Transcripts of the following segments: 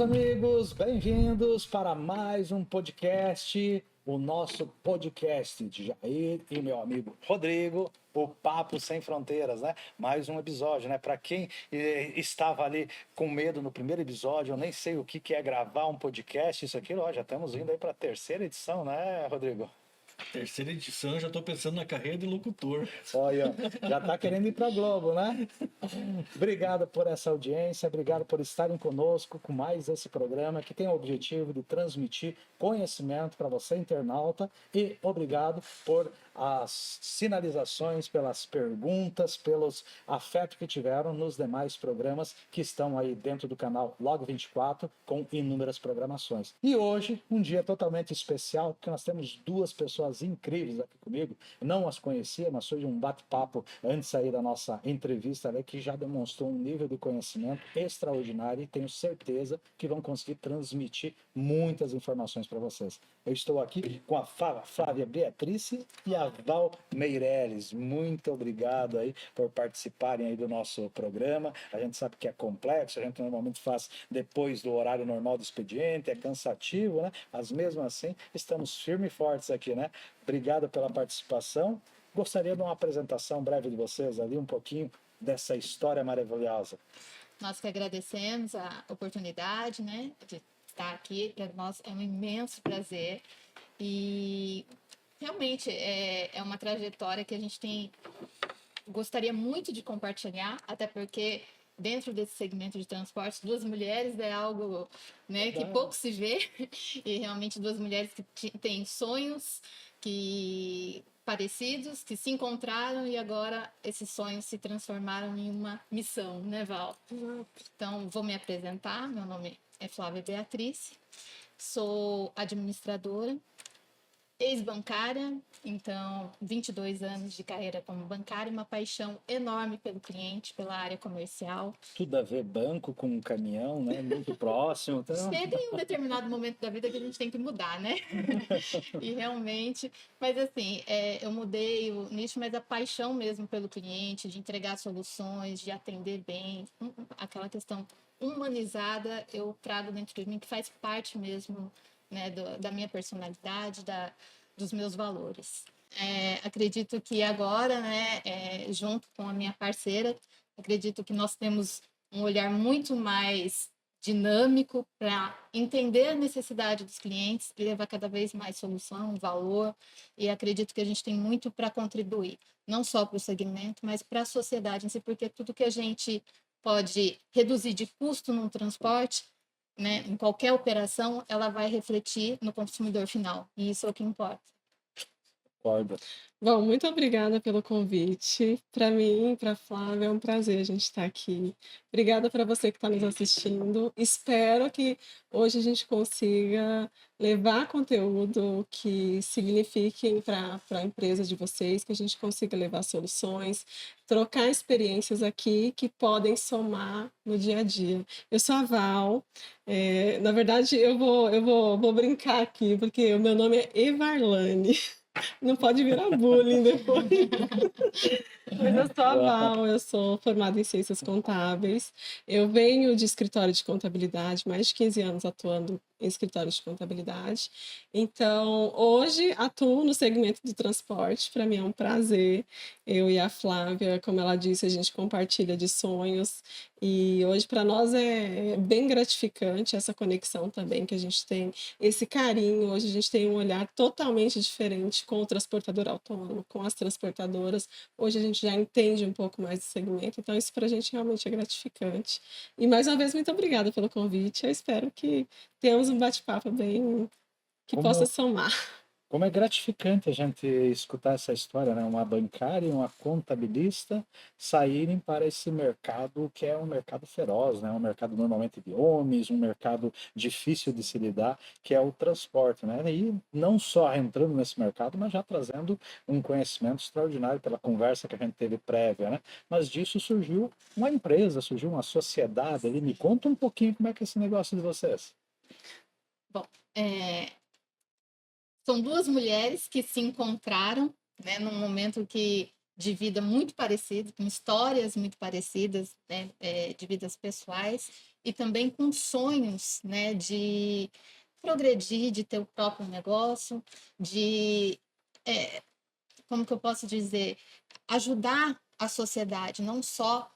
meus amigos, bem-vindos para mais um podcast, o nosso podcast de Jair e meu amigo Rodrigo, o Papo Sem Fronteiras, né? Mais um episódio, né? Para quem estava ali com medo no primeiro episódio, eu nem sei o que é gravar um podcast, isso aqui, ó, já estamos indo aí para a terceira edição, né, Rodrigo? Terceira edição, já estou pensando na carreira de locutor. Olha, já está querendo ir para a Globo, né? Obrigado por essa audiência, obrigado por estarem conosco com mais esse programa que tem o objetivo de transmitir conhecimento para você, internauta, e obrigado por as sinalizações, pelas perguntas, pelos afetos que tiveram nos demais programas que estão aí dentro do canal Log 24 com inúmeras programações. E hoje, um dia totalmente especial, porque nós temos duas pessoas incríveis aqui comigo. Não as conhecia, mas foi um bate-papo antes aí da nossa entrevista, né, que já demonstrou um nível de conhecimento extraordinário e tenho certeza que vão conseguir transmitir muitas informações para vocês. Eu estou aqui com a Flávia Beatriz e a Val Meireles. Muito obrigado aí por participarem aí do nosso programa. A gente sabe que é complexo, a gente normalmente faz depois do horário normal do expediente, é cansativo, né? Mas mesmo assim, estamos firmes e fortes aqui, né? Obrigado pela participação. Gostaria de uma apresentação breve de vocês ali, um pouquinho dessa história maravilhosa. Nós que agradecemos a oportunidade, né, de estar aqui. Para nós é um imenso prazer e realmente é uma trajetória que a gente gostaria muito de compartilhar, até porque dentro desse segmento de transporte, duas mulheres é algo, né, que pouco se vê, e realmente duas mulheres que têm sonhos parecidos, que se encontraram e agora esses sonhos se transformaram em uma missão, né, Val? Então, vou me apresentar. Meu nome é Flávia Beatriz, sou administradora, ex-bancária, então 22 anos de carreira como bancária, uma paixão enorme pelo cliente, pela área comercial. Tudo a ver banco com um caminhão, né? Muito próximo. Então... Chega em um determinado momento da vida que a gente tem que mudar, né? E realmente, mas assim, eu mudei o nicho, mas a paixão mesmo pelo cliente, de entregar soluções, de atender bem, aquela questão humanizada, eu trago dentro de mim, que faz parte mesmo, né, da minha personalidade, dos meus valores. Acredito que agora, né, junto com a minha parceira, acredito que nós temos um olhar muito mais dinâmico para entender a necessidade dos clientes e levar cada vez mais solução, valor, e acredito que a gente tem muito para contribuir, não só para o segmento, mas para a sociedade em si, porque tudo que a gente pode reduzir de custo no transporte, né, em qualquer operação, ela vai refletir no consumidor final, e isso é o que importa. Bom, muito obrigada pelo convite. Para mim, para a Flávia, é um prazer a gente estar aqui. Obrigada para você que está nos assistindo. Espero que hoje a gente consiga levar conteúdo que signifique para a empresa de vocês, que a gente consiga levar soluções, trocar experiências aqui que podem somar no dia a dia. Eu sou a Val. Na verdade, eu vou brincar aqui, porque o meu nome é Evarlane. Não pode virar bullying depois. Mas eu sou a Val, eu sou formada em Ciências Contábeis. Eu venho de escritório de contabilidade, mais de 15 anos atuando em escritório de contabilidade. Então, hoje atuo no segmento do transporte. Para mim é um prazer. Eu e a Flávia, como ela disse, a gente compartilha de sonhos. E hoje para nós é bem gratificante essa conexão também que a gente tem, esse carinho. Hoje a gente tem um olhar totalmente diferente com o transportador autônomo, com as transportadoras. Hoje a gente já entende um pouco mais do segmento, então isso para a gente realmente é gratificante. E mais uma vez, muito obrigada pelo convite. Eu espero que tenhamos um bate-papo bem que possa somar. Como é gratificante a gente escutar essa história, né? Uma bancária e uma contabilista saírem para esse mercado que é um mercado feroz, né? Um mercado normalmente de homens, um mercado difícil de se lidar, que é o transporte, né? E não só entrando nesse mercado, mas já trazendo um conhecimento extraordinário pela conversa que a gente teve prévia, né? Mas disso surgiu uma empresa, surgiu uma sociedade ali. Me conta um pouquinho como é que é esse negócio de vocês. Bom, são duas mulheres que se encontraram, né, num momento de vida muito parecido, com histórias muito parecidas, né, de vidas pessoais, e também com sonhos, né, de progredir, de ter o próprio negócio, de, como que eu posso dizer, ajudar a sociedade, não só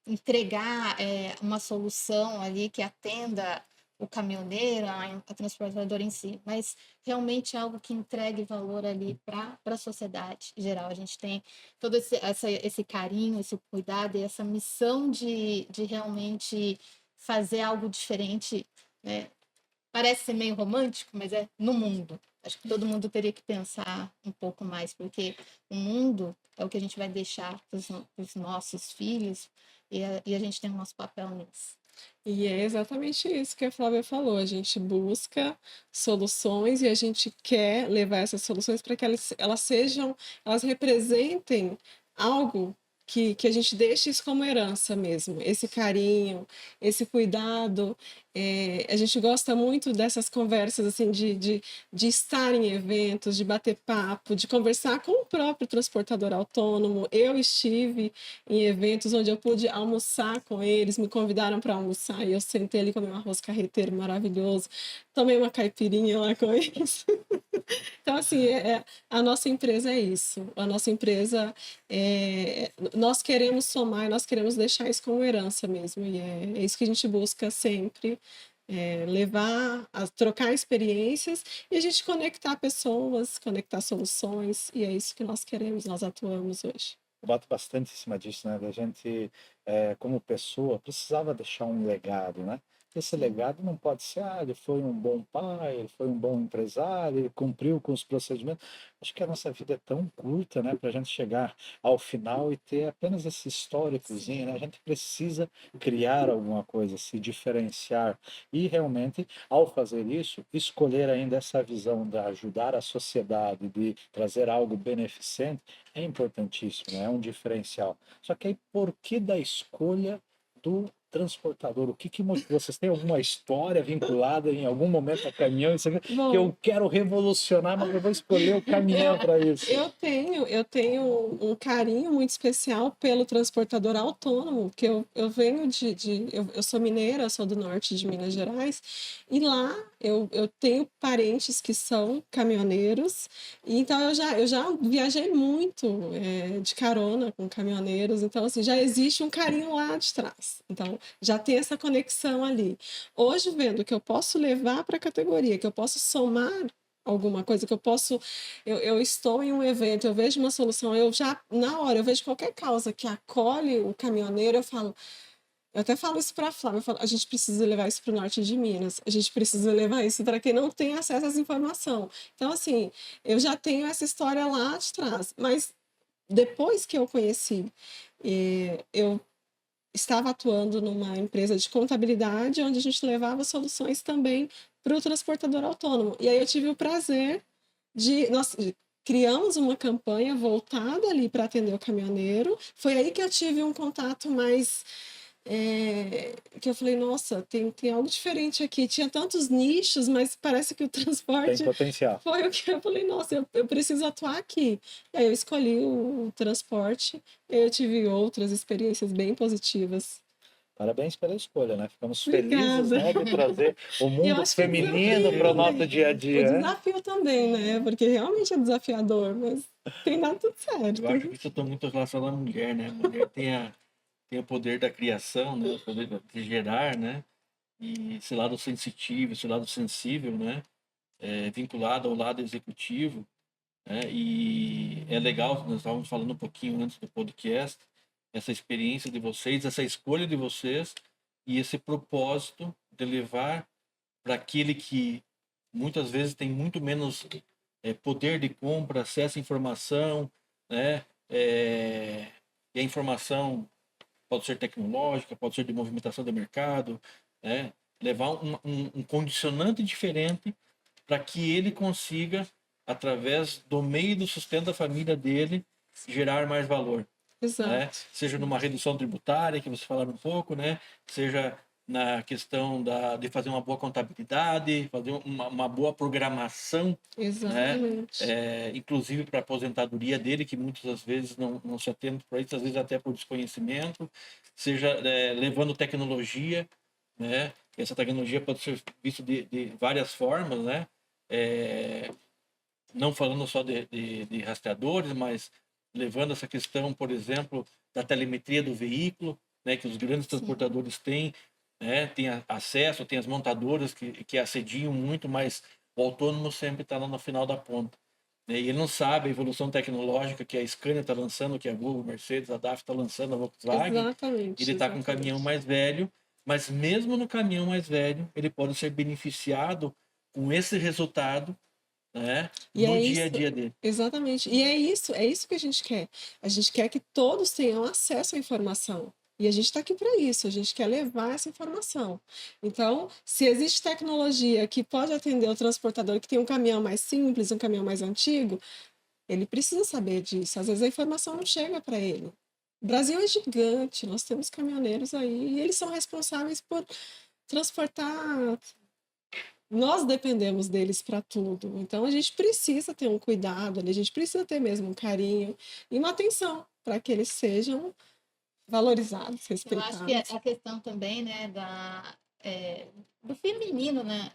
entregar uma solução ali que atenda o caminhoneiro, a transportadora em si, mas realmente algo que entregue valor ali para a sociedade em geral. A gente tem todo esse carinho, esse cuidado e essa missão de realmente fazer algo diferente, né? Parece ser meio romântico, mas é no mundo. Acho que todo mundo teria que pensar um pouco mais, porque o mundo é o que a gente vai deixar para os nossos filhos e a gente tem o nosso papel nisso. E é exatamente isso que a Flávia falou. A gente busca soluções e a gente quer levar essas soluções para que elas representem algo que a gente deixe isso como herança mesmo, esse carinho, esse cuidado. A gente gosta muito dessas conversas assim de estar em eventos, de bater papo, de conversar com o próprio transportador autônomo. Eu estive em eventos onde eu pude almoçar com eles, me convidaram para almoçar e eu sentei ali, comi um arroz carreteiro maravilhoso, tomei uma caipirinha lá com eles. Então, assim, a nossa empresa é isso. A nossa empresa, nós queremos somar, nós queremos deixar isso como herança mesmo. E é isso que a gente busca sempre, levar, a trocar experiências e a gente conectar pessoas, conectar soluções. E é isso que nós queremos, nós atuamos hoje. Eu bato bastante em cima disso, né? Da gente, como pessoa, precisava deixar um legado, né? Esse legado não pode ser, ele foi um bom pai, ele foi um bom empresário, ele cumpriu com os procedimentos. Acho que a nossa vida é tão curta, né? Para a gente chegar ao final e ter apenas esse históricozinho, né? A gente precisa criar alguma coisa, se diferenciar e realmente, ao fazer isso, escolher ainda essa visão de ajudar a sociedade, de trazer algo beneficente é importantíssimo, né? É um diferencial. Só que aí, por que da escolha do transportador? O que motivou? Vocês têm alguma história vinculada em algum momento a caminhão? Isso aqui, que Bom, eu quero revolucionar, mas eu vou escolher o caminhão para isso. eu tenho um carinho muito especial pelo transportador autônomo, que eu venho eu sou mineira, eu sou do norte de Minas Gerais, e lá eu tenho parentes que são caminhoneiros, e então eu já viajei muito de carona com caminhoneiros, então assim, já existe um carinho lá de trás, então já tem essa conexão ali. Hoje, vendo que eu posso levar para a categoria, que eu posso somar alguma coisa, que eu estou em um evento, eu vejo uma solução, eu já, na hora, eu vejo qualquer causa que acolhe o caminhoneiro, eu até falo isso para a Flávia, eu falo, a gente precisa levar isso para o norte de Minas, a gente precisa levar isso para quem não tem acesso a essa informação. Então, assim, eu já tenho essa história lá de trás, mas depois que eu conheci, eu estava atuando numa empresa de contabilidade, onde a gente levava soluções também para o transportador autônomo. E aí eu tive o prazer nós criamos uma campanha voltada ali para atender o caminhoneiro. Foi aí que eu tive um contato mais que eu falei, nossa, tem algo diferente aqui. Tinha tantos nichos, mas parece que o Tem transporte potencial. foi o que eu falei, nossa, eu preciso atuar aqui. E aí eu escolhi o transporte, e eu tive outras experiências bem positivas. Parabéns pela escolha, né? Ficamos felizes, Obrigada. né, de trazer o E eu mundo acho que o feminino desafio para o nosso também. dia a O dia, né? desafio também, né? Porque realmente é desafiador, mas tem dado tudo Eu acho certo. que isso está muito relacionado à mulher, né? A mulher tem o poder da criação, né? O poder de gerar, né? E esse lado sensitivo, esse lado sensível, né? Vinculado ao lado executivo, né? E é legal, nós estávamos falando um pouquinho antes do podcast, essa experiência de vocês, essa escolha de vocês e esse propósito de levar para aquele que muitas vezes tem muito menos poder de compra, acesso à informação, né? E a informação pode ser tecnológica, pode ser de movimentação de mercado, né? Levar um condicionante diferente para que ele consiga, através do meio do sustento da família dele, gerar mais valor, né? Exato. Seja numa redução tributária, que você falaram um pouco, né? Seja na questão de fazer uma boa contabilidade, fazer uma boa programação, né? Exatamente. Inclusive para a aposentadoria dele, que muitas das vezes não se atende para isso, às vezes até por desconhecimento, seja levando tecnologia, né? Essa tecnologia pode ser vista de várias formas, né? Não falando só de rastreadores, mas levando essa questão, por exemplo, da telemetria do veículo, né? Que os grandes Sim. transportadores têm, né? Tem acesso, tem as montadoras que assediam muito, mas o autônomo sempre está lá no final da ponta, né? E ele não sabe a evolução tecnológica que a Scania está lançando, que a Volvo, Mercedes, a DAF está lançando, a Volkswagen. Ele Exatamente, está com um caminhão mais velho, mas mesmo no caminhão mais velho, ele pode ser beneficiado com esse resultado, né, E no é dia a isso, dia dele. exatamente. E é isso que a gente quer. A gente quer que todos tenham acesso à informação. E a gente está aqui para isso, a gente quer levar essa informação. Então, se existe tecnologia que pode atender o transportador que tem um caminhão mais simples, um caminhão mais antigo, ele precisa saber disso. Às vezes a informação não chega para ele. O Brasil é gigante, nós temos caminhoneiros aí, e eles são responsáveis por transportar. Nós dependemos deles para tudo. Então a gente precisa ter um cuidado ali, a gente precisa ter mesmo um carinho e uma atenção para que eles sejam valorizados, Eu acho que respeitados. a questão também, né, do feminino, né,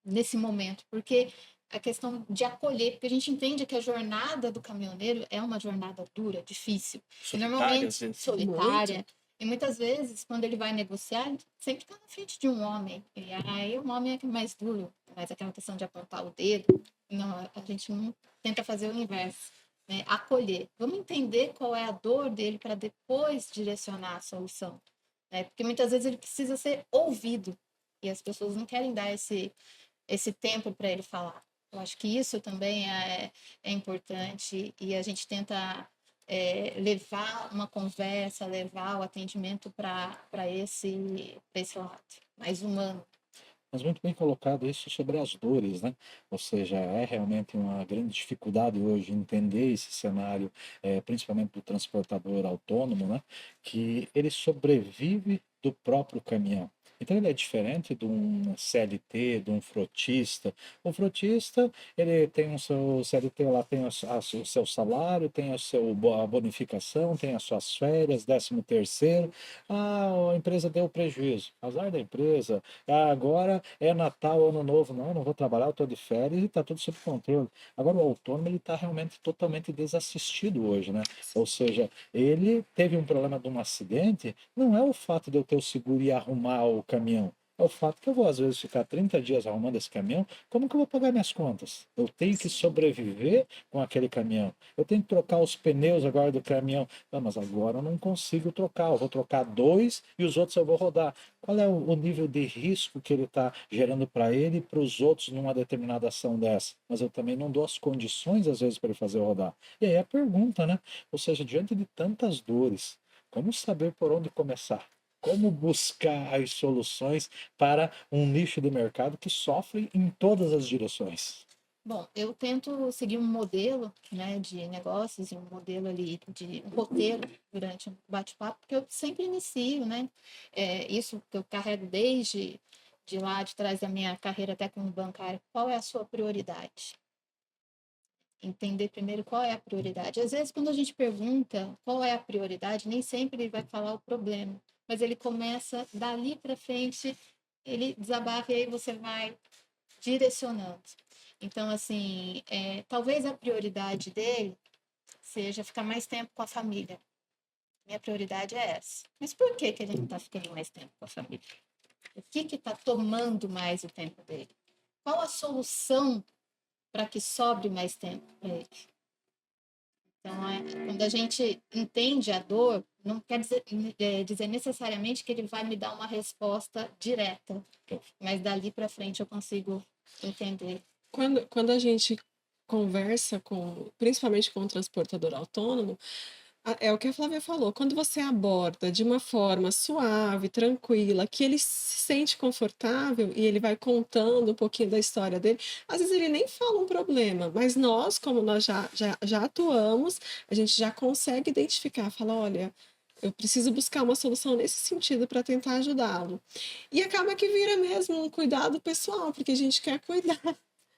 nesse momento, porque a questão de acolher, porque a gente entende que a jornada do caminhoneiro é uma jornada dura, difícil, e Solitário, às normalmente vezes. solitária, e muitas vezes, quando ele vai negociar, ele sempre está na frente de um homem, e aí o homem é mais duro, mas aquela questão de apontar o dedo, não, a gente não tenta fazer o inverso, né? Acolher. Vamos entender qual é a dor dele para depois direcionar a solução, né? Porque muitas vezes ele precisa ser ouvido e as pessoas não querem dar esse tempo para ele falar. Eu acho que isso também é importante e a gente tenta levar uma conversa, levar o atendimento para esse lado mais humano. Mas muito bem colocado isso sobre as dores, né? Ou seja, é realmente uma grande dificuldade hoje entender esse cenário, principalmente do transportador autônomo, né? Que ele sobrevive do próprio caminhão. Então ele é diferente de um CLT, de um frotista. O frotista, ele tem o seu CLT lá, tem o seu salário, tem a bonificação, tem as suas férias, 13º. Ah, a empresa deu prejuízo. Azar da empresa. Ah, agora é Natal, Ano Novo. Não, não vou trabalhar, eu estou de férias e está tudo sob controle. Agora, o autônomo, ele está realmente totalmente desassistido hoje, né? Ou seja, ele teve um problema de um acidente, não é o fato de eu ter o seguro e arrumar o caminhão. É o fato que eu vou, às vezes, ficar 30 dias arrumando esse caminhão. Como que eu vou pagar minhas contas? Eu tenho que sobreviver com aquele caminhão. Eu tenho que trocar os pneus agora do caminhão. Não, mas agora eu não consigo trocar. Eu vou trocar 2 e os outros eu vou rodar. Qual é o nível de risco que ele está gerando para ele e para os outros numa determinada ação dessa? Mas eu também não dou as condições, às vezes, para ele fazer rodar. E aí a pergunta, né? Ou seja, diante de tantas dores, como saber por onde começar? Como buscar as soluções para um nicho de mercado que sofre em todas as direções? Bom, eu tento seguir um modelo, né, de negócios e um modelo ali de um roteiro durante um bate-papo, porque eu sempre inicio, né? Isso que eu carrego desde de lá de trás da minha carreira até como bancária. Qual é a sua prioridade? Entender primeiro qual é a prioridade. Às vezes, quando a gente pergunta qual é a prioridade, nem sempre ele vai falar o problema, mas ele começa dali para frente, ele desabafa e aí você vai direcionando. Então, assim, talvez a prioridade dele seja ficar mais tempo com a família. Minha prioridade é essa. Mas por que ele não está ficando mais tempo com a família? O que está tomando mais o tempo dele? Qual a solução para que sobre mais tempo para ele? Então, quando a gente entende a dor, não quer dizer necessariamente que ele vai me dar uma resposta direta, mas dali para frente eu consigo entender. Quando a gente conversa principalmente com o transportador autônomo, é o que a Flávia falou, quando você aborda de uma forma suave, tranquila, que ele se sente confortável e ele vai contando um pouquinho da história dele, às vezes ele nem fala um problema, mas nós, como nós já atuamos, a gente já consegue identificar, fala, olha, eu preciso buscar uma solução nesse sentido para tentar ajudá-lo. E acaba que vira mesmo um cuidado pessoal, porque a gente quer cuidar.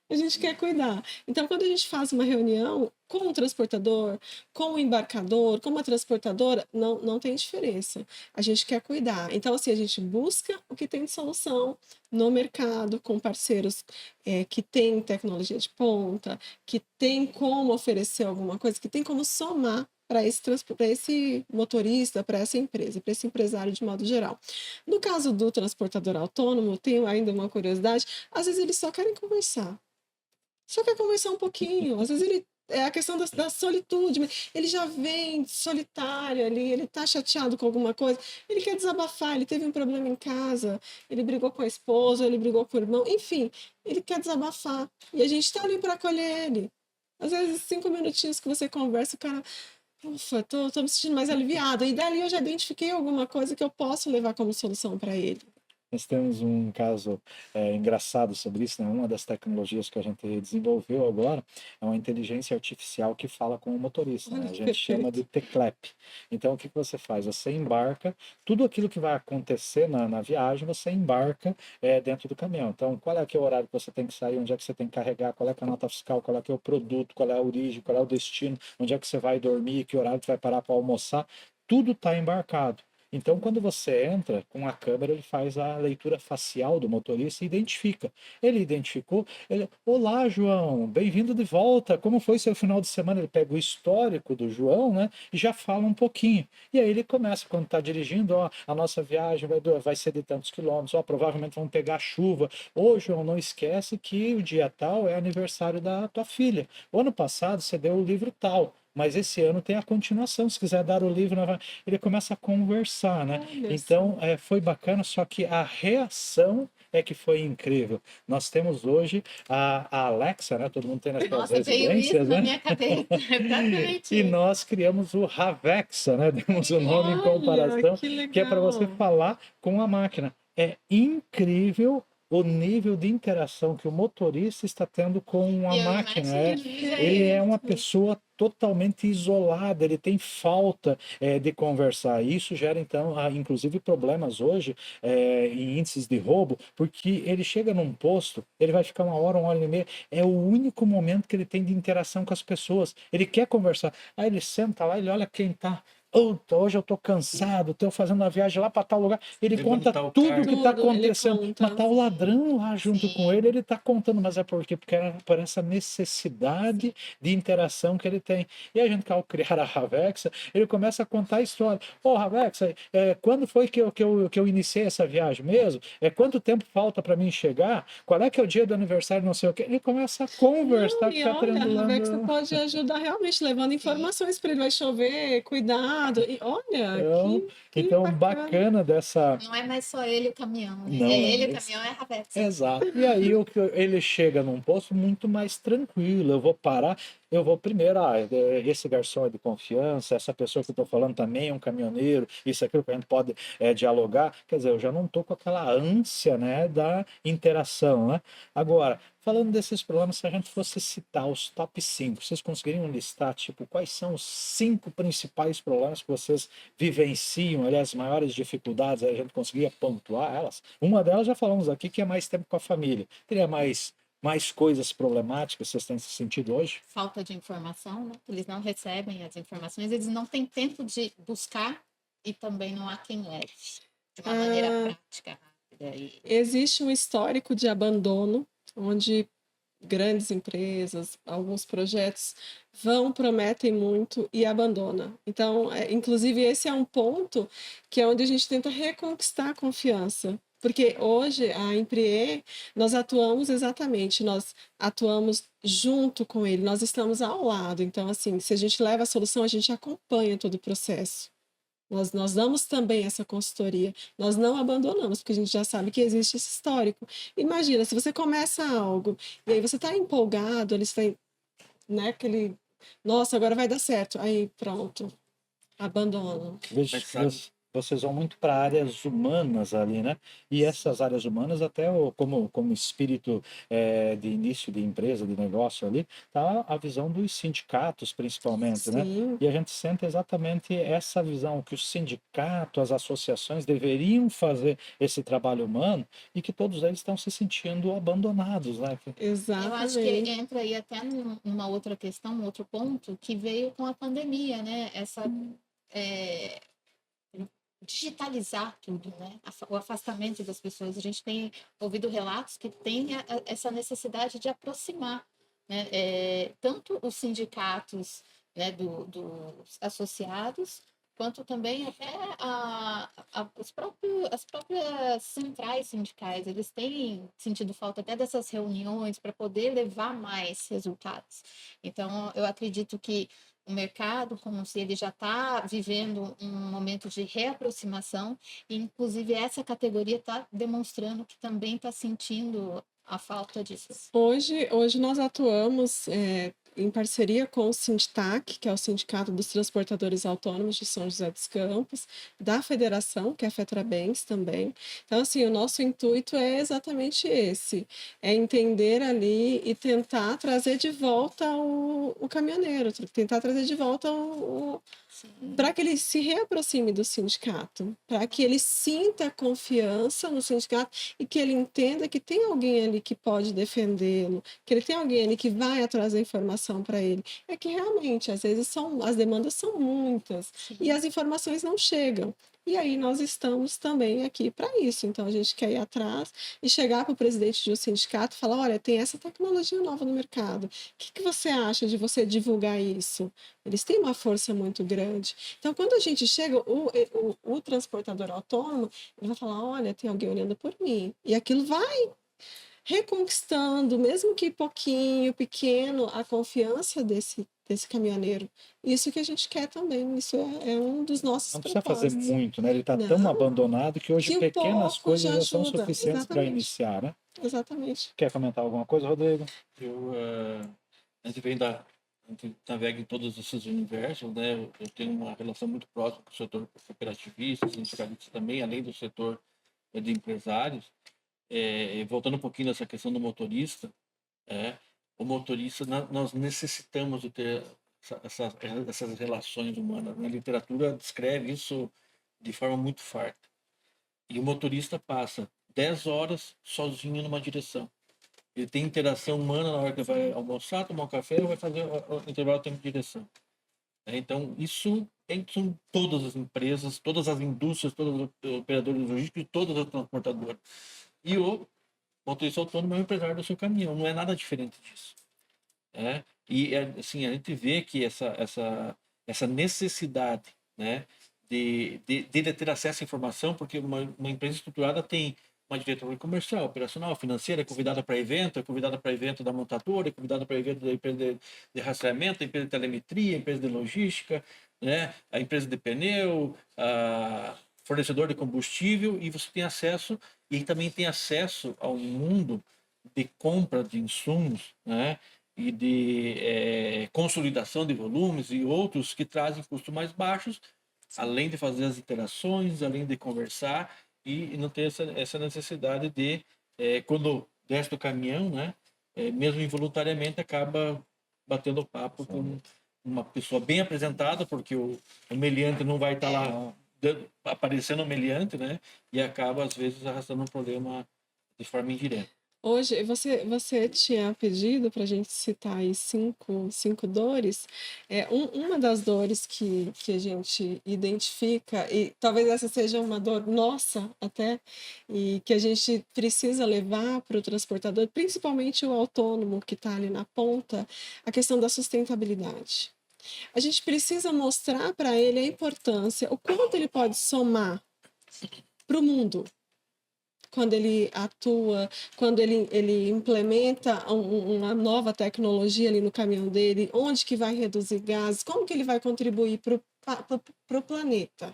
A gente quer cuidar. Então, quando a gente faz uma reunião com o transportador, com o embarcador, com uma transportadora, não tem diferença. A gente quer cuidar. Então, assim, a gente busca o que tem de solução no mercado, com parceiros que têm tecnologia de ponta, que tem como oferecer alguma coisa, que tem como somar para esse motorista, para essa empresa, para esse empresário de modo geral. No caso do transportador autônomo, tenho ainda uma curiosidade, às vezes eles só querem conversar. Só quer conversar um pouquinho. Às vezes ele é a questão da solitude, mas ele já vem solitário ali, ele tá chateado com alguma coisa, ele quer desabafar, ele teve um problema em casa, ele brigou com a esposa, ele brigou com o irmão, enfim, ele quer desabafar. E a gente tá ali para acolher ele. Às vezes, 5 minutinhos que você conversa, o cara, ufa, tô me sentindo mais aliviado. E dali eu já identifiquei alguma coisa que eu posso levar como solução para ele. Nós temos um caso engraçado sobre isso, né? Uma das tecnologias que a gente desenvolveu agora é uma inteligência artificial que fala com o motorista, né? Olha A que gente chama de perfeito. teclap. Então, o que que você faz? Você embarca tudo aquilo que vai acontecer na viagem, você embarca dentro do caminhão. Então, qual é que é o horário que você tem que sair, onde é que você tem que carregar, qual é que é a nota fiscal, qual é que é o produto, qual é a origem, qual é o destino, onde é que você vai dormir, que horário que vai parar para almoçar, tudo está embarcado. Então, quando você entra com a câmera, ele faz a leitura facial do motorista e identifica. Ele identificou, olá, João, bem-vindo de volta. Como foi seu final de semana? Ele pega o histórico do João, né, e já fala um pouquinho. E aí ele começa, quando está dirigindo, ó, a nossa viagem vai ser de tantos quilômetros, ó, provavelmente vamos pegar chuva. Ô, João, não esquece que o dia tal é aniversário da tua filha. O ano passado você deu o livro tal. Mas esse ano tem a continuação. Se quiser dar o livro, ele começa a conversar, né? Olha só. Então, foi bacana, só que a reação é que foi incrível. Nós temos hoje a Alexa, né? Todo mundo tem nas suas Nossa, veio isso residências, na né? minha cabeça. Exatamente E isso. nós criamos o Ravexa, né? Demos o nome em Olha, comparação, que que é para você legal. falar com a máquina. É incrível o nível de interação que o motorista está tendo com a E eu máquina. imagino, Ele é uma gente. Perfeito. pessoa totalmente isolada, ele tem falta de conversar. Isso gera, então, inclusive problemas hoje em índices de roubo, porque ele chega num posto, ele vai ficar uma hora e meia, é o único momento que ele tem de interação com as pessoas. Ele quer conversar. Aí ele senta lá, ele olha quem tá. Hoje eu tô cansado, tô fazendo uma viagem lá para tal lugar. Ele conta Levantar o tudo o que carro. está Tudo ele acontecendo, mas conta. tá o ladrão lá junto com Sim, ele está contando, mas é por quê? Porque era por essa necessidade de interação que ele tem. E a gente, ao criar a Ravexa, ele começa a contar a história. Ô, Ravexa, quando foi que eu iniciei essa viagem mesmo? Quanto tempo falta para mim chegar? Qual é que é o dia do aniversário, não sei o quê? Ele começa a Não, conversar com e o olha, a Ravexa triangulando. pode ajudar realmente, levando sim. informações para ele. Vai chover, cuidado. E olha, Então, que então, bacana. bacana dessa. Não é mais só ele e o caminhão, né? É Não, é ele, o mais. caminhão, é a Ravexa. Exato. E aí ele chega num posto muito mais tranquilo. Eu vou parar, eu vou primeiro, esse garçom é de confiança, essa pessoa que eu estou falando também é um caminhoneiro, isso aquilo que a gente pode dialogar. Quer dizer, eu já não estou com aquela ânsia, né, da interação, né? Agora, falando desses problemas, se a gente fosse citar os top 5, vocês conseguiriam listar, tipo, quais são os 5 principais problemas que vocês vivenciam, aliás, as maiores dificuldades, a gente conseguia pontuar elas? Uma delas já falamos aqui, que é mais tempo com a família. Teria mais coisas problemáticas, vocês têm esse sentido hoje? Falta de informação, né? Eles não recebem as informações, eles não têm tempo de buscar e também não há quem leve de uma maneira Ah, prática, rápida. E existe um histórico de abandono, onde grandes empresas, alguns projetos vão, prometem muito e abandona. Então, inclusive, esse é um ponto que é onde a gente tenta reconquistar a confiança. Porque hoje a Imprie, nós atuamos exatamente, nós atuamos junto com ele, nós estamos ao lado. Então, assim, se a gente leva a solução, a gente acompanha todo o processo. Nós damos também essa consultoria, nós não abandonamos, porque a gente já sabe que existe esse histórico. Imagina, se você começa algo e aí você está empolgado, ele está, né, nossa, agora vai dar certo, aí pronto, abandono. Veja, Mas sabe, vocês vão muito para áreas humanas ali, né? E essas áreas humanas, até como espírito de início de empresa, de negócio ali, tá a visão dos sindicatos, principalmente, né? Sim, E a gente sente exatamente essa visão que os sindicatos, as associações deveriam fazer esse trabalho humano e que todos eles estão se sentindo abandonados, né? Eu acho que exatamente. entra aí até numa outra questão, um outro ponto, que veio com a pandemia, né? Essa é, digitalizar tudo, né? O afastamento das pessoas. A gente tem ouvido relatos que tem essa necessidade de aproximar, né? Tanto os sindicatos, né, dos associados, quanto também até as próprias centrais sindicais. Eles têm sentido falta até dessas reuniões para poder levar mais resultados. Então, eu acredito que o mercado, como se ele já está vivendo um momento de reaproximação, e inclusive essa categoria está demonstrando que também está sentindo a falta disso. Hoje nós atuamos em parceria com o Sinditac, que é o Sindicato dos Transportadores Autônomos de São José dos Campos, da Federação, que é a Fetrabens também. Então, assim, o nosso intuito é exatamente esse, é entender ali e tentar trazer de volta o caminhoneiro, tentar trazer de volta para que ele se reaproxime do sindicato, para que ele sinta confiança no sindicato e que ele entenda que tem alguém ali que pode defendê-lo, que ele tem alguém ali que vai trazer informação para ele. É que realmente, às vezes, as demandas são muitas e as informações não chegam. E aí nós estamos também aqui para isso. Então a gente quer ir atrás e chegar para o presidente de um sindicato e falar: olha, tem essa tecnologia nova no mercado. O que você acha de você divulgar isso? Eles têm uma força muito grande. Então, quando a gente chega, o transportador autônomo, ele vai falar: olha, tem alguém olhando por mim. E aquilo vai reconquistando, mesmo que pouquinho, pequeno, a confiança desse caminhoneiro. Isso que a gente quer também, isso é um dos nossos Não precisa fazer propósitos. muito, né? Ele está tão Não, abandonado que hoje que um pequenas pouco coisas já já são ajuda. suficientes para Exatamente, iniciar, né? exatamente. Quer comentar alguma coisa, Rodrigo? A gente a gente navega em todos esses universos, né? Eu tenho uma relação muito próxima com o setor cooperativista, sindicalista também, além do setor de empresários. Voltando um pouquinho nessa questão do motorista, o motorista, nós necessitamos de ter essas relações humanas. A literatura descreve isso de forma muito farta. E o motorista passa 10 horas sozinho numa direção. Ele tem interação humana na hora que ele vai almoçar, tomar um café ou vai fazer o intervalo de tempo de direção. Então, isso são todas as empresas, todas as indústrias, todos os operadores logísticos e todas as transportadoras. E o motorista autônomo é o empresário do seu caminhão, não é nada diferente disso. Assim, a gente vê que essa necessidade, né, de ele ter acesso à informação, porque uma empresa estruturada tem uma diretoria comercial, operacional, financeira, é convidada para evento da montadora, é convidada para evento da empresa de rastreamento, da empresa de telemetria, empresa de logística, né, a empresa de pneu, a fornecedor de combustível, e você tem acesso, e também tem acesso ao mundo de compra de insumos, né, e de consolidação de volumes e outros que trazem custos mais baixos, além de fazer as interações, além de conversar e não ter essa necessidade de, quando desce do caminhão, né, mesmo involuntariamente, acaba batendo papo com uma pessoa bem apresentada, porque o meliante não vai estar lá aparecendo o meliante, né, e acaba, às vezes, arrastando um problema de forma indireta. Hoje, você tinha pedido para a gente citar aí cinco dores. Uma das dores que a gente identifica, e talvez essa seja uma dor nossa até, e que a gente precisa levar para o transportador, principalmente o autônomo que está ali na ponta, a questão da sustentabilidade. A gente precisa mostrar para ele a importância, o quanto ele pode somar para o mundo quando ele atua, quando ele implementa uma nova tecnologia ali no caminhão dele, onde que vai reduzir gases, como que ele vai contribuir para o planeta.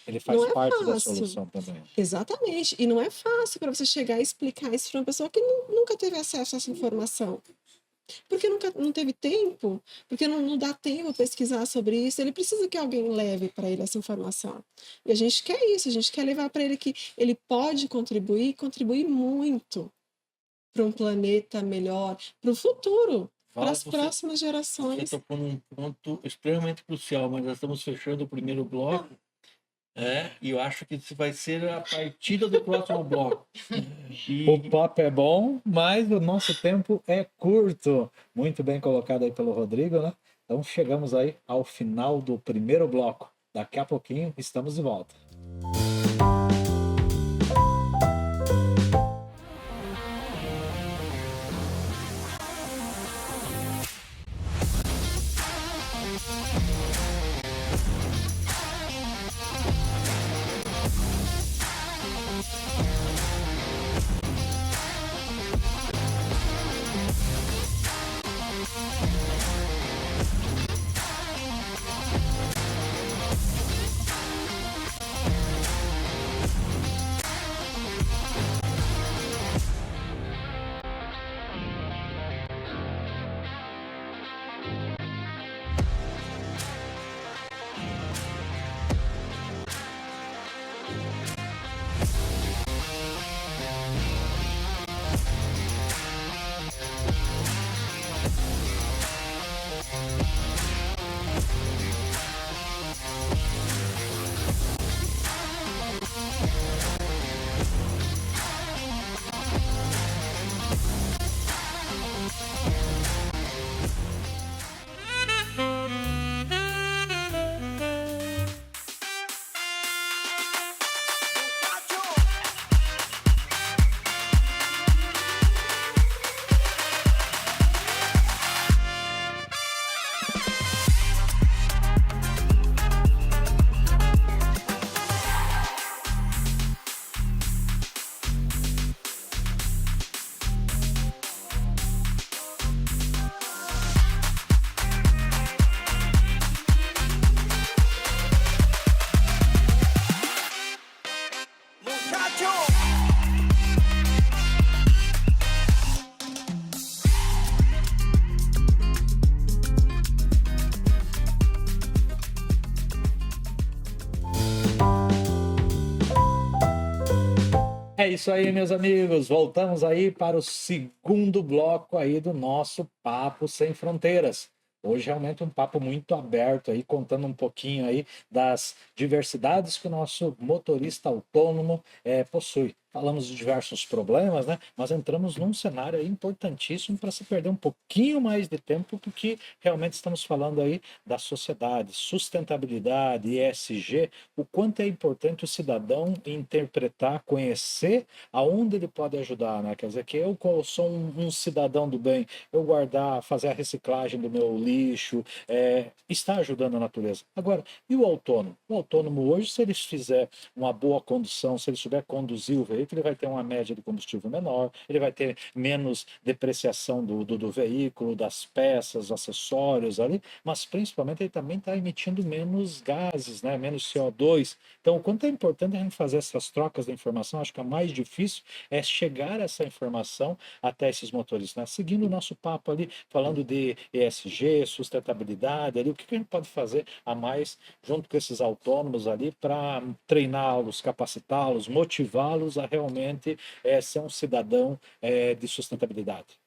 Ele Não faz é parte da fácil. solução também. Exatamente. E não é fácil para você chegar e explicar isso para uma pessoa que nunca teve acesso a essa informação. Porque nunca, não teve tempo, porque não dá tempo pesquisar sobre isso, ele precisa que alguém leve para ele essa informação. E a gente quer isso, a gente quer levar para ele que ele pode contribuir muito para um planeta melhor, para o futuro, para Val, as você, próximas você gerações. tocou num ponto extremamente crucial, mas nós estamos fechando o primeiro bloco, e eu acho que isso vai ser a partida do próximo bloco. O E papo é bom, mas o nosso tempo é curto. Muito bem colocado aí pelo Rodrigo, né? Então chegamos aí ao final do primeiro bloco. Daqui a pouquinho estamos de volta. É isso aí, meus amigos. Voltamos aí para o segundo bloco aí do nosso Papo Sem Fronteiras. Hoje realmente um papo muito aberto aí, contando um pouquinho aí das diversidades que o nosso motorista autônomo possui. Falamos de diversos problemas, né? Mas entramos num cenário aí importantíssimo para se perder um pouquinho mais de tempo, porque realmente estamos falando aí da sociedade, sustentabilidade, ESG, o quanto é importante o cidadão interpretar, conhecer aonde ele pode ajudar, né? Quer dizer, que eu sou um cidadão do bem, eu guardar, fazer a reciclagem do meu lixo, está ajudando a natureza. Agora, e o autônomo? O autônomo hoje, se ele fizer uma boa condução, se ele souber conduzir o veículo, ele vai ter uma média de combustível menor, ele vai ter menos depreciação do veículo, das peças, acessórios ali, mas principalmente ele também está emitindo menos gases, né? Menos CO2. Então, o quanto é importante a gente fazer essas trocas de informação, acho que a mais difícil é chegar essa informação até esses motoristas, né? Seguindo o nosso papo ali, falando de ESG, sustentabilidade, ali, o que a gente pode fazer a mais junto com esses autônomos ali para treiná-los, capacitá-los, motivá-los a realmente ser um cidadão de sustentabilidade.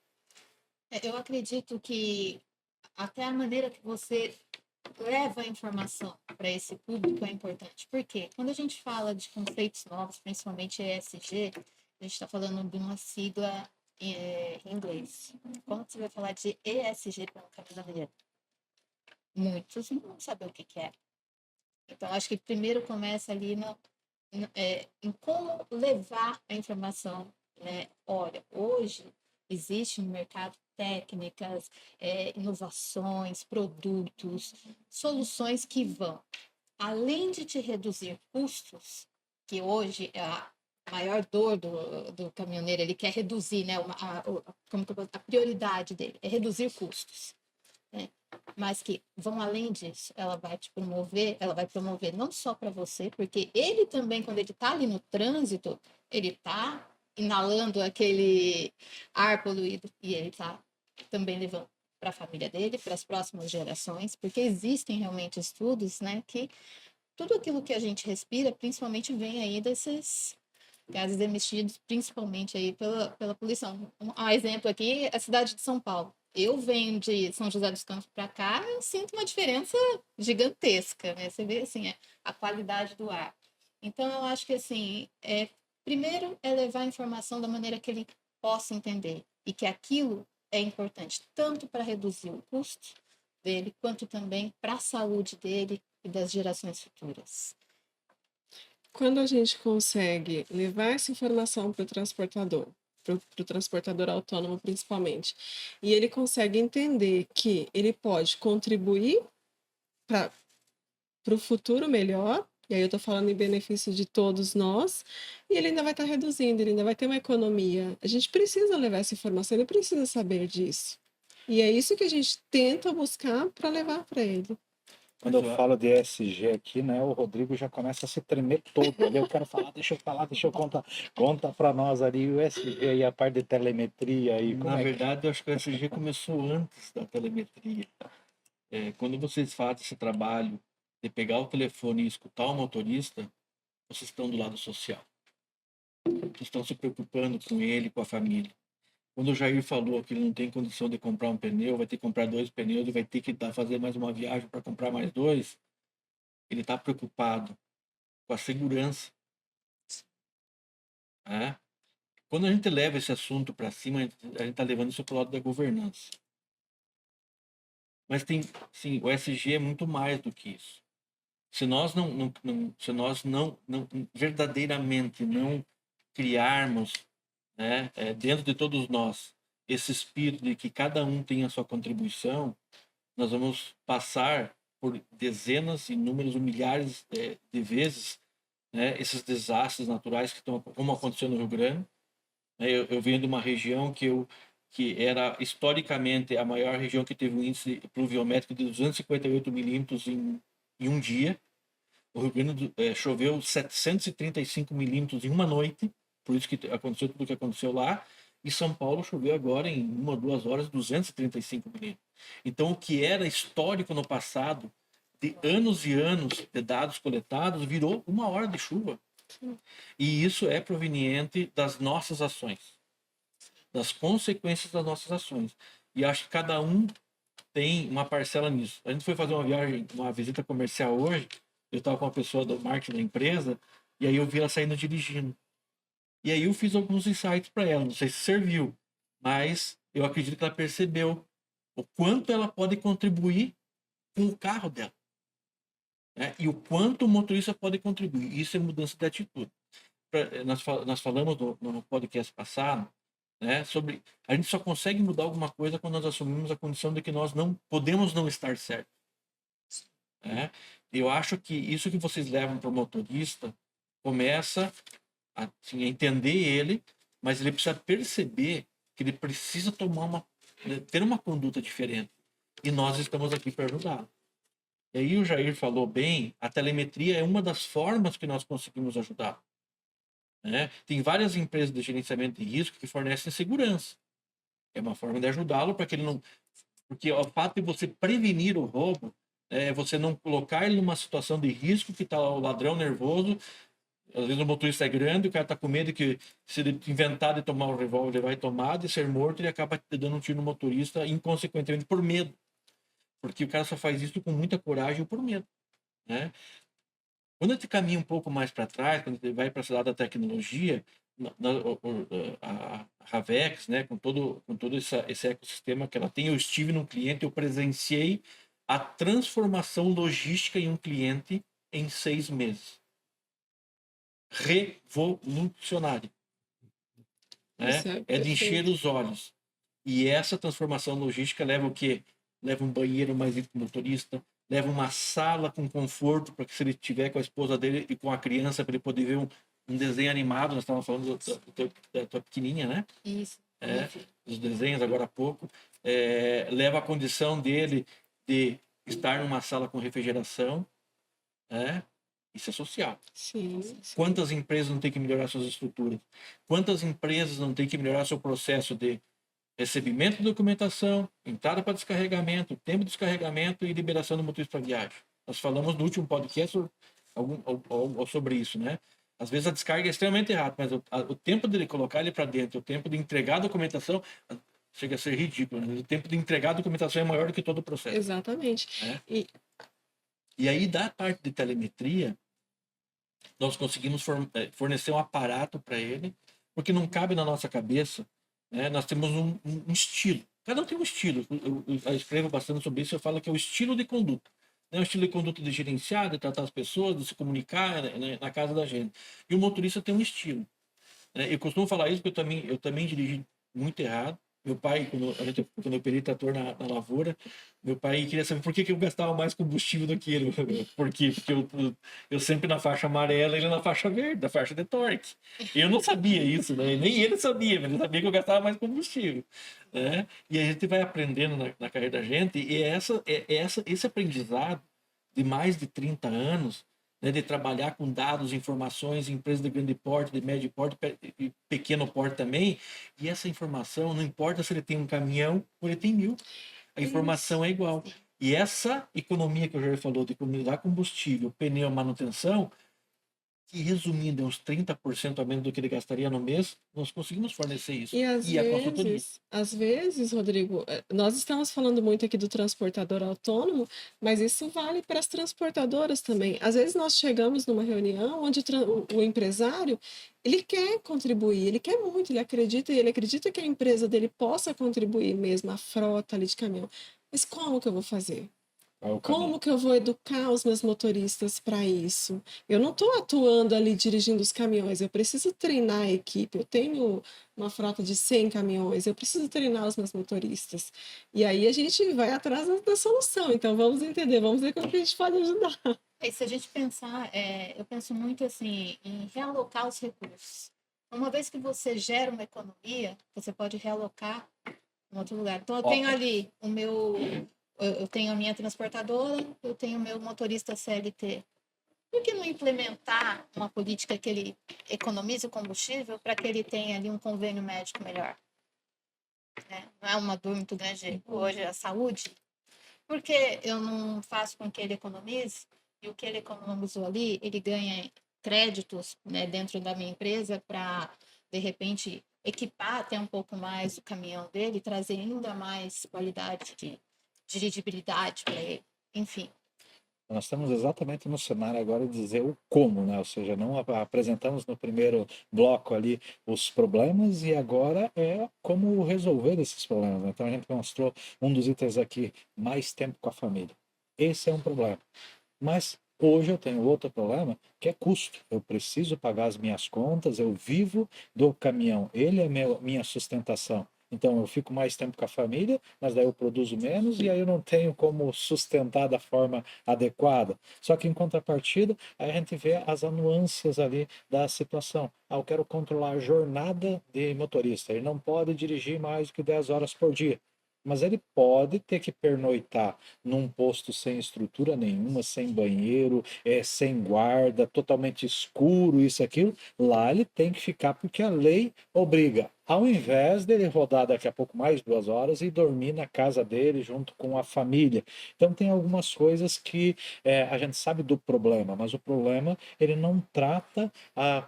Eu acredito que até a maneira que você leva a informação para esse público é importante. Por quê? Quando a gente fala de conceitos novos, principalmente ESG, a gente está falando de uma sigla em inglês. Quando você vai falar de ESG para um caminhoneiro, muitos não vão saber o que é. Então, acho que primeiro começa ali em como levar a informação, né? Olha, hoje existe no mercado técnicas, inovações, produtos, soluções que vão, além de te reduzir custos, que hoje é a maior dor do caminhoneiro, ele quer reduzir, né? A prioridade dele é reduzir custos, né? Mas que vão além disso, ela vai promover não só para você, porque ele também, quando ele está ali no trânsito, ele está inalando aquele ar poluído e ele está também levando para a família dele, para as próximas gerações, porque existem realmente estudos, né, que tudo aquilo que a gente respira, principalmente vem aí desses gases emitidos, principalmente aí pela poluição. Um exemplo aqui, a cidade de São Paulo. Eu venho de São José dos Campos para cá, eu sinto uma diferença gigantesca, né? Você vê, assim, a qualidade do ar. Então, eu acho que, assim, primeiro é levar a informação da maneira que ele possa entender e que aquilo é importante, tanto para reduzir o custo dele, quanto também para a saúde dele e das gerações futuras. Quando a gente consegue levar essa informação para o transportador autônomo principalmente, e ele consegue entender que ele pode contribuir para o futuro melhor, e aí eu estou falando em benefício de todos nós, e ele ainda vai estar reduzindo, ele ainda vai ter uma economia. A gente precisa levar essa informação, ele precisa saber disso. E é isso que a gente tenta buscar para levar para ele. Quando eu falo de ESG aqui, né, o Rodrigo já começa a se tremer todo ali. Eu quero falar, deixa eu falar, deixa eu contar. Conta para nós ali o ESG e a parte de telemetria aí. Como Na é que... verdade, eu acho que o ESG começou antes da telemetria. Quando vocês fazem esse trabalho de pegar o telefone e escutar o motorista, vocês estão do lado social. Vocês estão se preocupando com ele, com a família. Quando o Jair falou que ele não tem condição de comprar um pneu, vai ter que comprar 2 pneus e vai ter que fazer mais uma viagem para comprar mais 2, ele está preocupado com a segurança. Né? Quando a gente leva esse assunto para cima, a gente está levando isso para o lado da governança. Mas tem, sim, o SG é muito mais do que isso. Se nós se nós não verdadeiramente não criarmos, né, dentro de todos nós, esse espírito de que cada um tem a sua contribuição, nós vamos passar por dezenas, inúmeros, milhares de vezes, né, esses desastres naturais que estão, como aconteceu no Rio Grande. Eu venho de uma região que era historicamente a maior região que teve um índice pluviométrico de 258 milímetros em um dia. O Rio Grande choveu 735 milímetros em uma noite, por isso que aconteceu tudo o que aconteceu lá. E São Paulo choveu agora em 1 ou 2 horas 235 milímetros. Então, o que era histórico no passado, de anos e anos de dados coletados, virou 1 hora de chuva. E isso é proveniente das nossas ações, das consequências das nossas ações. E acho que cada um tem uma parcela nisso. A gente foi fazer uma viagem, uma visita comercial hoje, eu estava com uma pessoa do marketing da empresa, e aí eu vi ela saindo dirigindo. E aí eu fiz alguns insights para ela, não sei se serviu, mas eu acredito que ela percebeu o quanto ela pode contribuir com o carro dela. Né? E o quanto o motorista pode contribuir. Isso é mudança de atitude. Nós falamos no podcast passado, né, sobre a gente só consegue mudar alguma coisa quando nós assumimos a condição de que nós não podemos não estar certo. Né? Eu acho que isso que vocês levam para o motorista começa assim, a entender ele, mas ele precisa perceber que ele precisa ter uma conduta diferente. E nós estamos aqui para ajudar. E aí o Jair falou bem, a telemetria é uma das formas que nós conseguimos ajudar. Né? Tem várias empresas de gerenciamento de risco que fornecem segurança. É uma forma de ajudá-lo para que ele não... Porque o fato de você prevenir o roubo, você não colocar ele numa situação de risco que está o ladrão nervoso, às vezes o motorista é grande, o cara está com medo que se ele inventar de tomar o revólver, ele vai tomar, de ser morto, ele acaba dando um tiro no motorista, inconsequentemente por medo. Porque o cara só faz isso com muita coragem ou por medo. Né? Quando a gente caminha um pouco mais para trás, quando a gente vai para esse lado da tecnologia, a Ravex, né, com todo esse ecossistema que ela tem, eu estive num cliente, eu presenciei a transformação logística em um cliente em 6 meses. Revolucionário. Né? É de encher os olhos. E essa transformação logística leva o quê? Leva um banheiro mais íntimo do motorista, leva uma sala com conforto para que se ele estiver com a esposa dele e com a criança para ele poder ver um desenho animado. Nós estávamos falando da tua pequenininha, né? Isso. Os desenhos agora há pouco. Leva a condição dele de estar numa sala com refrigeração. Isso é social. Sim. Quantas empresas não têm que melhorar suas estruturas? Quantas empresas não têm que melhorar seu processo de recebimento de documentação, entrada para descarregamento, tempo de descarregamento e liberação do motorista para viagem. Nós falamos no último podcast sobre isso, né? Às vezes a descarga é extremamente rápida, mas o tempo dele colocar ele para dentro, o tempo de entregar a documentação, chega a ser ridículo, né? O tempo de entregar a documentação é maior do que todo o processo. Exatamente. Né? E E aí, da parte de telemetria, nós conseguimos fornecer um aparato para ele, porque não cabe na nossa cabeça, né? Nós temos um estilo. Cada um tem um estilo. Eu escrevo bastante sobre isso, eu falo que é o estilo de conduta. Né? O estilo de conduta de gerenciar, de tratar as pessoas, de se comunicar, né, na casa da gente. E o motorista tem um estilo. Né? Eu costumo falar isso porque eu também dirigi muito errado. Meu pai, quando eu operei trator na lavoura, meu pai queria saber por que eu gastava mais combustível do que ele. Por quê? Porque eu sempre na faixa amarela, ele na faixa verde, na faixa de torque. Eu não sabia isso, né? Nem ele sabia, mas ele sabia que eu gastava mais combustível. Né? E a gente vai aprendendo na carreira da gente, e esse aprendizado de mais de 30 anos, né, de trabalhar com dados, informações, empresas de grande porte, de médio porte e pequeno porte também, e essa informação, não importa se ele tem um caminhão ou ele tem 1.000, a informação é igual. E essa economia que o Jair falou, de economizar combustível, pneu, manutenção, que resumindo é uns 30% a menos do que ele gastaria no mês, nós conseguimos fornecer isso. E A às vezes, Rodrigo, nós estamos falando muito aqui do transportador autônomo, mas isso vale para as transportadoras também. Às vezes nós chegamos numa reunião onde o empresário, ele quer contribuir, ele quer muito, ele acredita que a empresa dele possa contribuir mesmo, a frota ali de caminhão. Mas como que eu vou fazer? Como que eu vou educar os meus motoristas para isso? Eu não estou atuando ali dirigindo os caminhões, eu preciso treinar a equipe. Eu tenho uma frota de 100 caminhões, eu preciso treinar os meus motoristas. E aí a gente vai atrás da solução. Então vamos entender, vamos ver como que a gente pode ajudar. E se a gente pensar, eu penso muito assim em realocar os recursos. Uma vez que você gera uma economia, você pode realocar em outro lugar. Então eu tenho ali eu tenho a minha transportadora, eu tenho o meu motorista CLT. Por que não implementar uma política que ele economize o combustível para que ele tenha ali um convênio médico melhor? Né? Não é uma dor muito grande hoje a saúde? Por que eu não faço com que ele economize e o que ele economizou ali, ele ganha créditos, né, dentro da minha empresa para, de repente, equipar até um pouco mais o caminhão dele, trazer ainda mais qualidade de dirigibilidade para ele, enfim. Nós estamos exatamente no cenário agora de dizer o como, né? Ou seja, não apresentamos no primeiro bloco ali os problemas e agora é como resolver esses problemas. Né? Então a gente mostrou um dos itens aqui, mais tempo com a família. Esse é um problema. Mas hoje eu tenho outro problema, que é custo. Eu preciso pagar as minhas contas, eu vivo do caminhão, ele é minha sustentação. Então eu fico mais tempo com a família, mas daí eu produzo menos e aí eu não tenho como sustentar da forma adequada. Só que em contrapartida, a gente vê as nuances ali da situação. Eu quero controlar a jornada de motorista. Ele não pode dirigir mais do que 10 horas por dia. Mas ele pode ter que pernoitar num posto sem estrutura nenhuma, sem banheiro, sem guarda, totalmente escuro, isso, aquilo. Lá ele tem que ficar porque a lei obriga. Ao invés dele rodar daqui a pouco mais 2 horas e dormir na casa dele junto com a família. Então tem algumas coisas que a gente sabe do problema, mas o problema ele não trata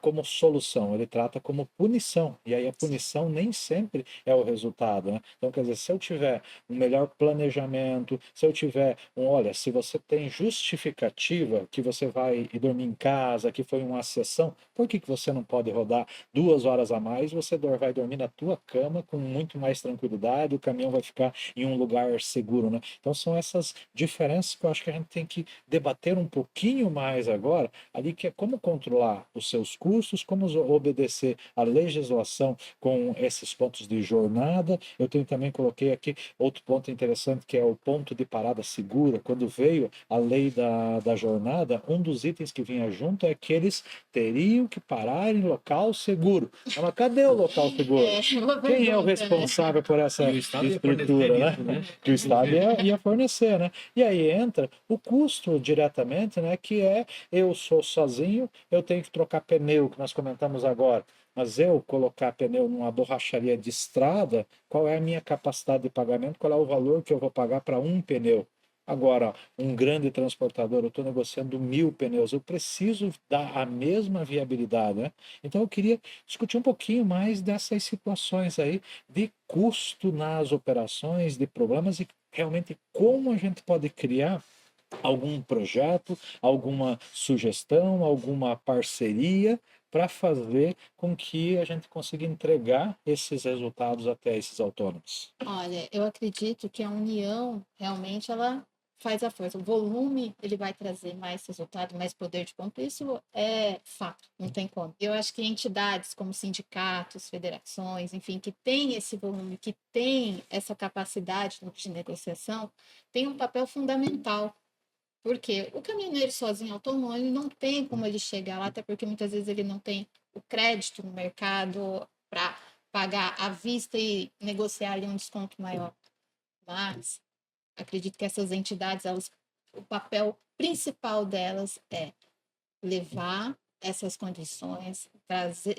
como solução, ele trata como punição. E aí a punição nem sempre é o resultado. Né? Então, quer dizer, se eu tiver um melhor planejamento, se eu tiver olha, se você tem justificativa que você vai dormir em casa, que foi uma sessão, por que você não pode rodar 2 horas a mais? Você vai dormir na tua cama com muito mais tranquilidade, o caminhão vai ficar em um lugar seguro, né? Então são essas diferenças que eu acho que a gente tem que debater um pouquinho mais agora, ali que é como controlar os seus custos, como obedecer à legislação com esses pontos de jornada. Eu também coloquei aqui outro ponto interessante que é o ponto de parada segura. Quando veio a lei da jornada, um dos itens que vinha junto é que eles teriam que parar em local seguro. Mas cadê o local seguro? Quem é o responsável por essa estrutura, né? Que o Estado ia fornecer, né? E aí entra o custo diretamente, né? Que é eu sou sozinho, eu tenho que trocar pneu, que nós comentamos agora. mas eu colocar pneu numa borracharia de estrada, qual é a minha capacidade de pagamento, qual é o valor que eu vou pagar para um pneu? Agora, um grande transportador, eu estou negociando 1.000 pneus, eu preciso dar a mesma viabilidade, né? Então, eu queria discutir um pouquinho mais dessas situações aí de custo nas operações, de problemas e realmente como a gente pode criar algum projeto, alguma sugestão, alguma parceria para fazer com que a gente consiga entregar esses resultados até esses autônomos. Olha, eu acredito que a união realmente ela faz a força. O volume ele vai trazer mais resultado, mais poder de compra. Isso é fato, não tem como. Eu acho que entidades como sindicatos, federações, enfim, que têm esse volume, que têm essa capacidade de negociação, têm um papel fundamental. Porque o caminhoneiro sozinho autônomo, ele não tem como ele chegar lá, até porque muitas vezes ele não tem o crédito no mercado para pagar à vista e negociar ali um desconto maior. Mas acredito que essas entidades, elas, o papel principal delas é levar essas condições,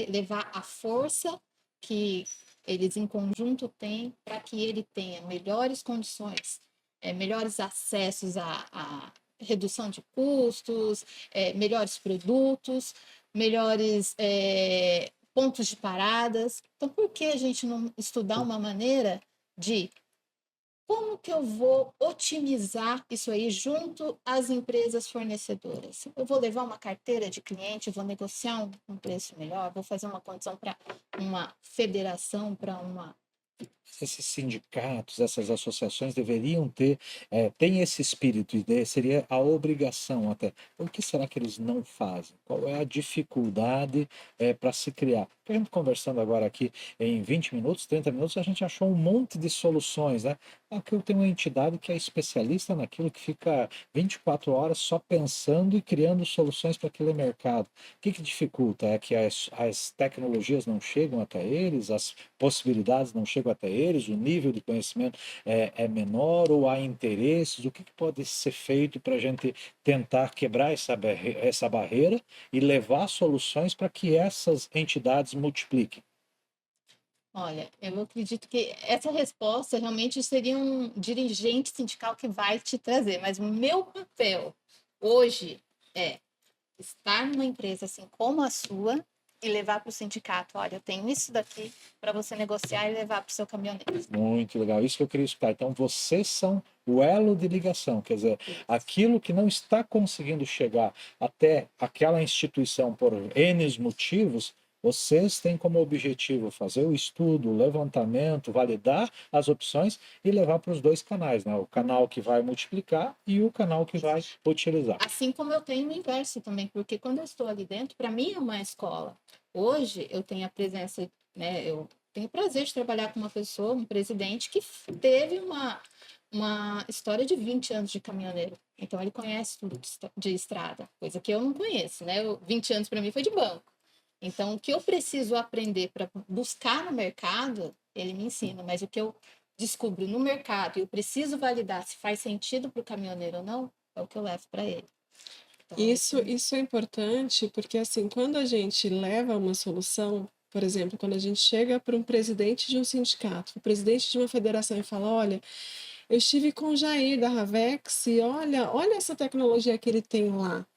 levar a força que eles em conjunto têm para que ele tenha melhores condições, melhores acessos a redução de custos, melhores produtos, melhores pontos de paradas. Então, por que a gente não estudar uma maneira de como que eu vou otimizar isso aí junto às empresas fornecedoras? Eu vou levar uma carteira de cliente, vou negociar um preço melhor, vou fazer uma condição para uma federação, para uma Esses sindicatos, essas associações deveriam ter, tem esse espírito, e seria a obrigação até. Por que será que eles não fazem? Qual é a dificuldade para se criar? Porque a gente conversando agora aqui em 20 minutos, 30 minutos, a gente achou um monte de soluções, né? Aqui eu tenho uma entidade que é especialista naquilo, que fica 24 horas só pensando e criando soluções para aquele mercado. O que dificulta? É que as tecnologias não chegam até eles, as possibilidades não chegam até eles, o nível de conhecimento é menor, ou há interesses? O que pode ser feito para a gente tentar quebrar essa barreira e levar soluções para que essas entidades multipliquem? Olha, eu acredito que essa resposta realmente seria um dirigente sindical que vai te trazer, mas o meu papel hoje é estar numa empresa assim como a sua e levar para o sindicato, olha, eu tenho isso daqui para você negociar e levar para o seu caminhoneiro. Muito legal, isso que eu queria escutar. Então, vocês são o elo de ligação, quer dizer, aquilo que não está conseguindo chegar até aquela instituição por N motivos, vocês têm como objetivo fazer o estudo, o levantamento, validar as opções e levar para os dois canais, né? O canal que vai multiplicar e o canal que vai utilizar. Assim como eu tenho o inverso também, porque quando eu estou ali dentro, para mim é uma escola. Hoje eu tenho a presença, né? Eu tenho o prazer de trabalhar com uma pessoa, um presidente que teve uma história de 20 anos de caminhoneiro. Então ele conhece tudo de estrada, coisa que eu não conheço, né? 20 anos para mim foi de banco. Então, o que eu preciso aprender para buscar no mercado, ele me ensina, mas o que eu descubro no mercado e eu preciso validar se faz sentido para o caminhoneiro ou não, é o que eu levo para ele. Então, Isso é importante porque, assim, quando a gente leva uma solução, por exemplo, quando a gente chega para um presidente de um sindicato, o presidente de uma federação e fala: olha, eu estive com o Jair da Ravex e olha essa tecnologia que ele tem lá.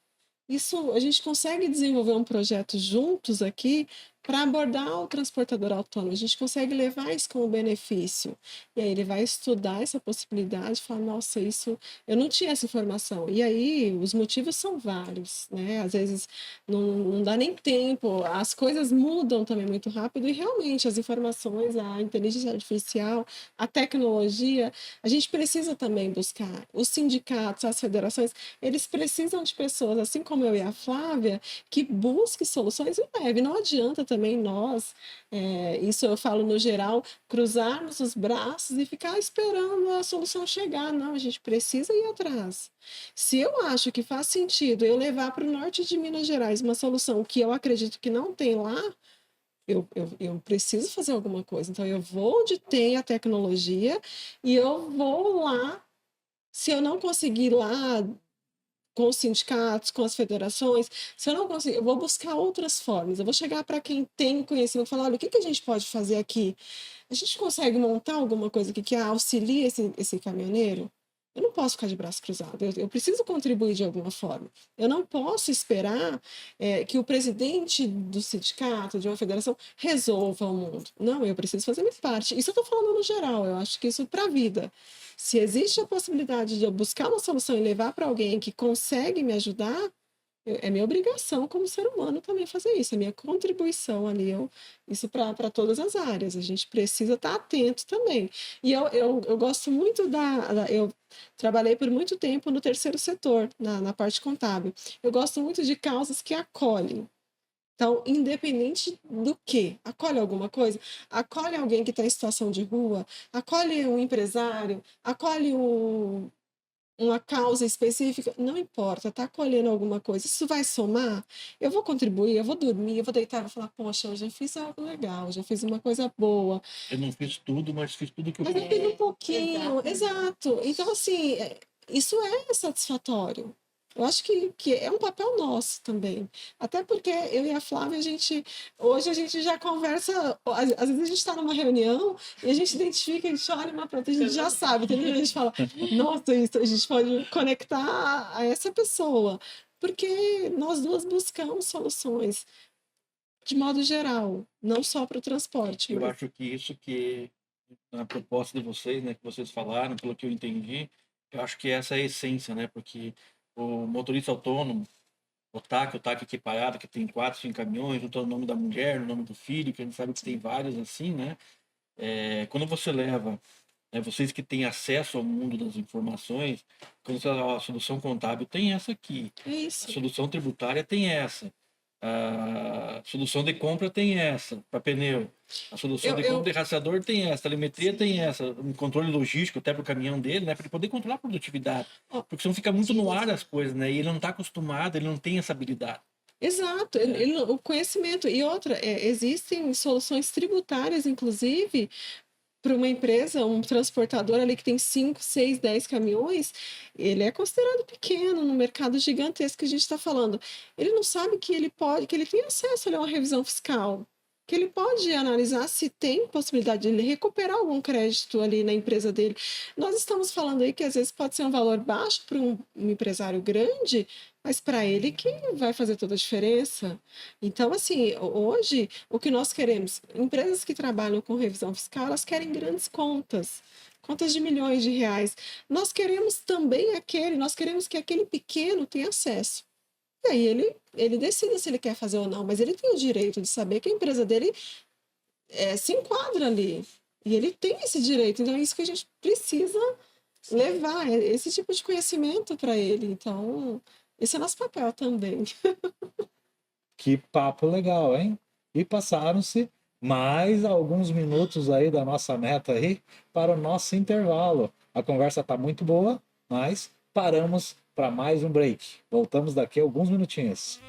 Isso, a gente consegue desenvolver um projeto juntos aqui para abordar o transportador autônomo. A gente consegue levar isso como benefício. E aí ele vai estudar essa possibilidade e falar: nossa, isso eu não tinha essa informação. E aí os motivos são vários, né? Às vezes não dá nem tempo, as coisas mudam também muito rápido, e realmente as informações, a inteligência artificial, a tecnologia, a gente precisa também buscar. Os sindicatos, as federações, eles precisam de pessoas, assim como eu e a Flávia, que busquem soluções e leve. Não adianta também nós, isso eu falo no geral, cruzarmos os braços e ficar esperando a solução chegar. Não, a gente precisa ir atrás. Se eu acho que faz sentido eu levar para o norte de Minas Gerais uma solução que eu acredito que não tem lá, eu preciso fazer alguma coisa. Então, eu vou onde tem a tecnologia e eu vou lá. Se eu não conseguir lá com os sindicatos, com as federações. Se eu não conseguir, eu vou buscar outras formas. Eu vou chegar para quem tem conhecimento e falar: olha, o que que a gente pode fazer aqui? A gente consegue montar alguma coisa aqui que auxilie esse caminhoneiro? Eu não posso ficar de braço cruzado, eu preciso contribuir de alguma forma. Eu não posso esperar que o presidente do sindicato, de uma federação, resolva o mundo. Não, eu preciso fazer minha parte. Isso eu estou falando no geral, eu acho que isso para a vida. Se existe a possibilidade de eu buscar uma solução e levar para alguém que consegue me ajudar, é minha obrigação como ser humano também fazer isso, é minha contribuição ali, isso para todas as áreas, a gente precisa estar atento também. E eu gosto muito eu trabalhei por muito tempo no terceiro setor, na parte contábil. Eu gosto muito de causas que acolhem. Então, independente do que, acolhe alguma coisa, acolhe alguém que está em situação de rua, acolhe um empresário, acolhe uma causa específica, não importa, está acolhendo alguma coisa, isso vai somar, eu vou contribuir, eu vou dormir, eu vou deitar e vou falar: poxa, eu já fiz algo legal, eu já fiz uma coisa boa. Eu não fiz tudo, mas fiz tudo que eu Mas eu pude. fiz um pouquinho, exato. Então, assim, isso é satisfatório. Eu acho que é um papel nosso também. Até porque eu e a Flávia, hoje a gente já conversa, às vezes a gente está numa reunião e a gente identifica, a gente olha uma para outra, a gente já sabe, entendeu? A gente fala: nossa, isso, a gente pode conectar a essa pessoa. Porque nós duas buscamos soluções de modo geral, não só para o transporte. Eu acho que isso que, na proposta de vocês, né, que vocês falaram, pelo que eu entendi, eu acho que essa é a essência, né? Porque o motorista autônomo, o TAC equiparado, que tem 4, 5 caminhões, o nome da mulher, o nome do filho, que a gente sabe que tem vários assim, né? Quando você leva, né, vocês que têm acesso ao mundo das informações, quando você fala: ó, a solução contábil tem essa aqui, É a isso. solução tributária tem essa, a solução de compra tem essa, para pneu, a solução de compra de rastreador tem essa, a telemetria tem essa, um controle logístico até para o caminhão dele, né, para ele poder controlar a produtividade. Porque senão fica muito no ar as coisas, né, e ele não está acostumado, ele não tem essa habilidade. Exato, o conhecimento. E outra, existem soluções tributárias, inclusive, para uma empresa, um transportador ali que tem 5, 6, 10 caminhões, ele é considerado pequeno no mercado gigantesco que a gente está falando. Ele não sabe que ele tem acesso ali a uma revisão fiscal, que ele pode analisar se tem possibilidade de ele recuperar algum crédito ali na empresa dele. Nós estamos falando aí que às vezes pode ser um valor baixo para um empresário grande, mas para ele que vai fazer toda a diferença. Então, assim, hoje, o que nós queremos, empresas que trabalham com revisão fiscal, elas querem grandes contas de milhões de reais. Nós queremos também nós queremos que aquele pequeno tenha acesso. E aí ele decide se ele quer fazer ou não, mas ele tem o direito de saber que a empresa dele se enquadra ali. E ele tem esse direito, então é isso que a gente precisa levar, esse tipo de conhecimento para ele. Então, esse é nosso papel também. Que papo legal, hein? E passaram-se mais alguns minutos aí da nossa meta aí para o nosso intervalo. A conversa está muito boa, mas paramos para mais um break. Voltamos daqui a alguns minutinhos.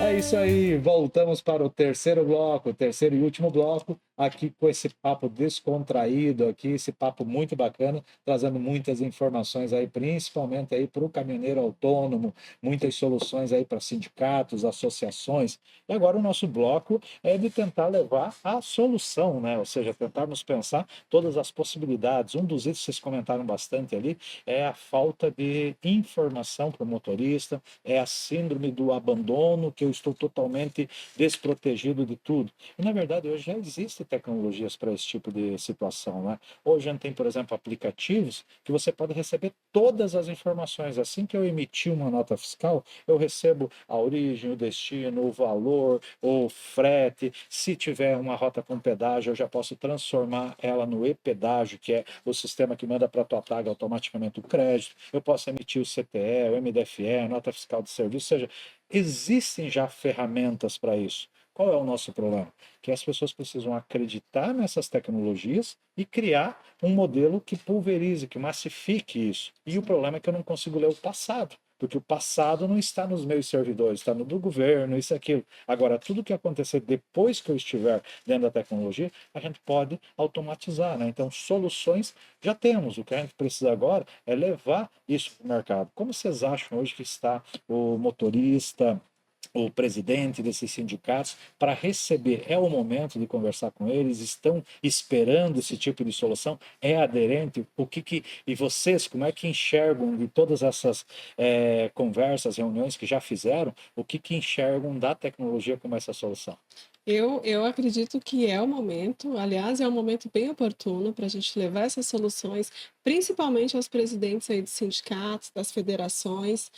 É isso aí, voltamos para o terceiro bloco, o terceiro e último bloco, aqui com esse papo descontraído aqui, esse papo muito bacana, trazendo muitas informações aí, principalmente aí para o caminhoneiro autônomo, muitas soluções aí para sindicatos, associações. E agora o nosso bloco é de tentar levar a solução, né? Ou seja, tentarmos pensar todas as possibilidades. Um dos itens que vocês comentaram bastante ali é a falta de informação para o motorista, é a síndrome do abandono, que eu estou totalmente desprotegido de tudo. E, na verdade, hoje já existem tecnologias para esse tipo de situação, né? Hoje a gente tem, por exemplo, aplicativos que você pode receber todas as informações. Assim que eu emitir uma nota fiscal, eu recebo a origem, o destino, o valor, o frete. Se tiver uma rota com pedágio, eu já posso transformar ela no e-pedágio, que é o sistema que manda para a tua tag automaticamente o crédito. Eu posso emitir o CTE, o MDFE, a nota fiscal de serviço, ou seja, existem já ferramentas para isso. Qual é o nosso problema? Que as pessoas precisam acreditar nessas tecnologias e criar um modelo que pulverize, que massifique isso. E o problema é que eu não consigo ler o passado, porque o passado não está nos meus servidores, está no do governo, isso e aquilo. Agora, tudo que acontecer depois que eu estiver dentro da tecnologia, a gente pode automatizar, né? Então, soluções já temos. O que a gente precisa agora é levar isso para o mercado. Como vocês acham hoje que está o motorista, o presidente desses sindicatos, para receber? É o momento de conversar com eles? Estão esperando esse tipo de solução? É aderente? E vocês, como é que enxergam de todas essas conversas, reuniões que já fizeram, o que enxergam da tecnologia como essa solução? Eu acredito que é o momento, aliás, é um momento bem oportuno para a gente levar essas soluções, principalmente aos presidentes aí dos sindicatos, das federações,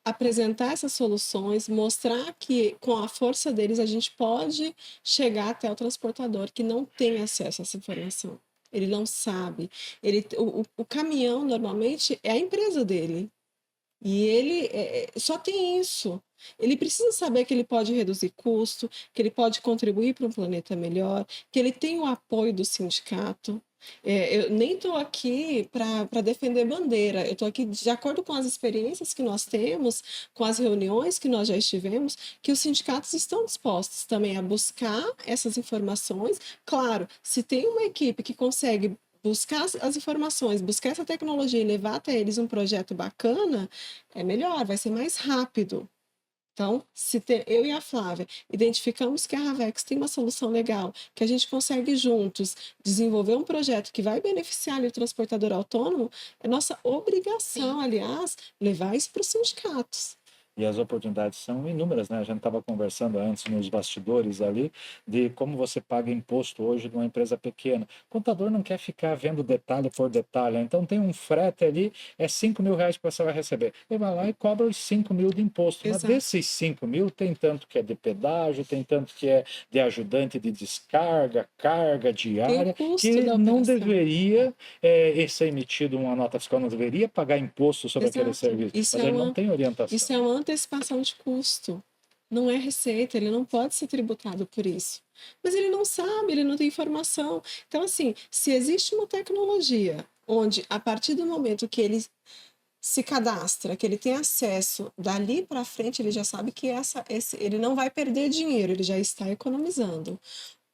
apresentar essas soluções, mostrar que com a força deles a gente pode chegar até o transportador que não tem acesso a essa informação. Ele não sabe. O caminhão normalmente é a empresa dele. E ele só tem isso. Ele precisa saber que ele pode reduzir custo, que ele pode contribuir para um planeta melhor, que ele tem o apoio do sindicato. Eu nem estou aqui para defender bandeira, eu estou aqui de acordo com as experiências que nós temos, com as reuniões que nós já estivemos, que os sindicatos estão dispostos também a buscar essas informações. Claro, se tem uma equipe que consegue buscar as informações, buscar essa tecnologia e levar até eles um projeto bacana, é melhor, vai ser mais rápido. Então, eu e a Flávia identificamos que a Ravex tem uma solução legal, que a gente consegue juntos desenvolver um projeto que vai beneficiar ali o transportador autônomo, é nossa obrigação, aliás, levar isso para os sindicatos. E as oportunidades são inúmeras, né? A gente estava conversando antes nos bastidores ali de como você paga imposto hoje de uma empresa pequena. O contador não quer ficar vendo detalhe por detalhe. Então tem um frete ali, é 5 mil reais que você vai receber. Ele vai lá e cobra os 5 mil de imposto. Mas Exato. desses 5 mil tem tanto que é de pedágio, tem tanto que é de ajudante de descarga, carga diária, Tem o custo que da não operação. deveria ser emitido uma nota fiscal, não deveria pagar imposto sobre aquele Exato. serviço. Isso Mas é ele não uma, tem orientação. isso é uma antecipação de custo. Não é receita, ele não pode ser tributado por isso. Mas ele não sabe, ele não tem informação. Então, assim, se existe uma tecnologia onde, a partir do momento que ele se cadastra, que ele tem acesso, dali para frente ele já sabe que ele não vai perder dinheiro, ele já está economizando.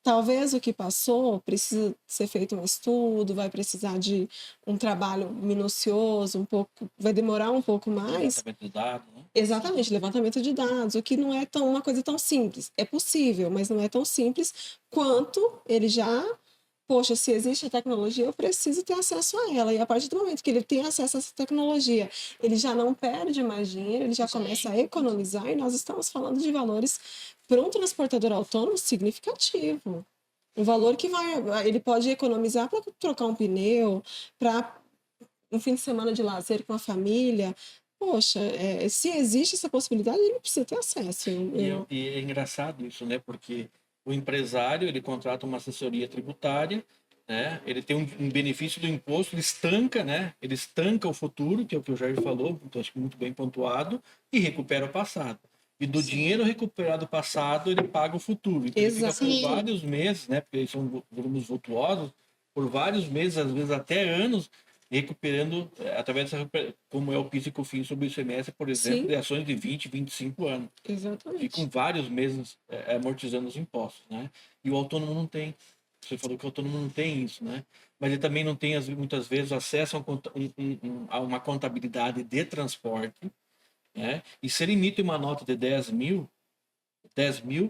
Talvez o que passou precisa ser feito um estudo, vai precisar de um trabalho minucioso, um pouco, vai demorar um pouco mais. Levantamento de dados, né? Exatamente, levantamento de dados, o que não é uma coisa tão simples. É possível, mas não é tão simples quanto ele já. Poxa, se existe a tecnologia, eu preciso ter acesso a ela. E a partir do momento que ele tem acesso a essa tecnologia, ele já não perde mais dinheiro, ele já começa a economizar, e nós estamos falando de valores para um transportador autônomo significativo. Um valor que ele pode economizar para trocar um pneu, para um fim de semana de lazer com a família. Poxa, se existe essa possibilidade, ele precisa ter acesso. E é engraçado isso, né? Porque o empresário, ele contrata uma assessoria tributária, né? Ele tem um benefício do imposto, ele estanca, né? Ele estanca o futuro, que é o que o Jair falou, então acho que muito bem pontuado, e recupera o passado. E do dinheiro recuperado do passado, ele paga o futuro. Então ele fica por Exato. vários meses, né? Porque são volumes vultuosos, por vários meses, às vezes até anos, recuperando através como é o PIS e COFINS sobre o ICMS, por exemplo, Sim, de ações de 20, 25 anos. Ficam exatamente. vários meses amortizando os impostos, né? E o autônomo não tem. Você falou que o autônomo não tem isso, né? Mas ele também não tem, muitas vezes, acesso a uma contabilidade de transporte, né? E se ele emite uma nota de 10 mil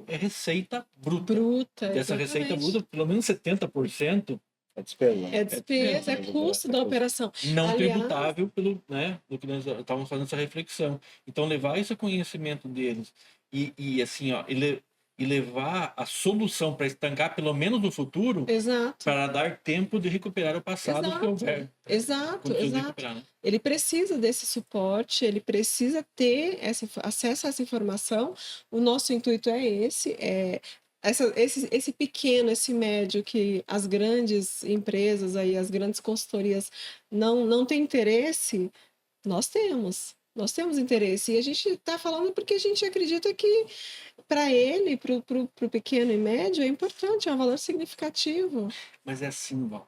é receita bruta. Bruta, Dessa receita exatamente. bruta, pelo menos 70% É despesa, É né? é despesa, despesa, é custo da É custo. operação. não Aliás, tributável pelo, né, do que nós estávamos fazendo essa reflexão. Então, levar esse conhecimento deles e assim, ó, e levar a solução para estancar pelo menos no futuro, exato, para dar tempo de recuperar o passado se exato, houver exato, condições de exato. recuperar, né? Ele precisa desse suporte, ele precisa ter acesso a essa informação. O nosso intuito é esse, esse pequeno, esse médio que as grandes empresas aí, as grandes consultorias não têm interesse, nós temos. Nós temos interesse. E a gente está falando porque a gente acredita que para ele, para o pequeno e médio, é importante, é um valor significativo. Mas é assim, Val,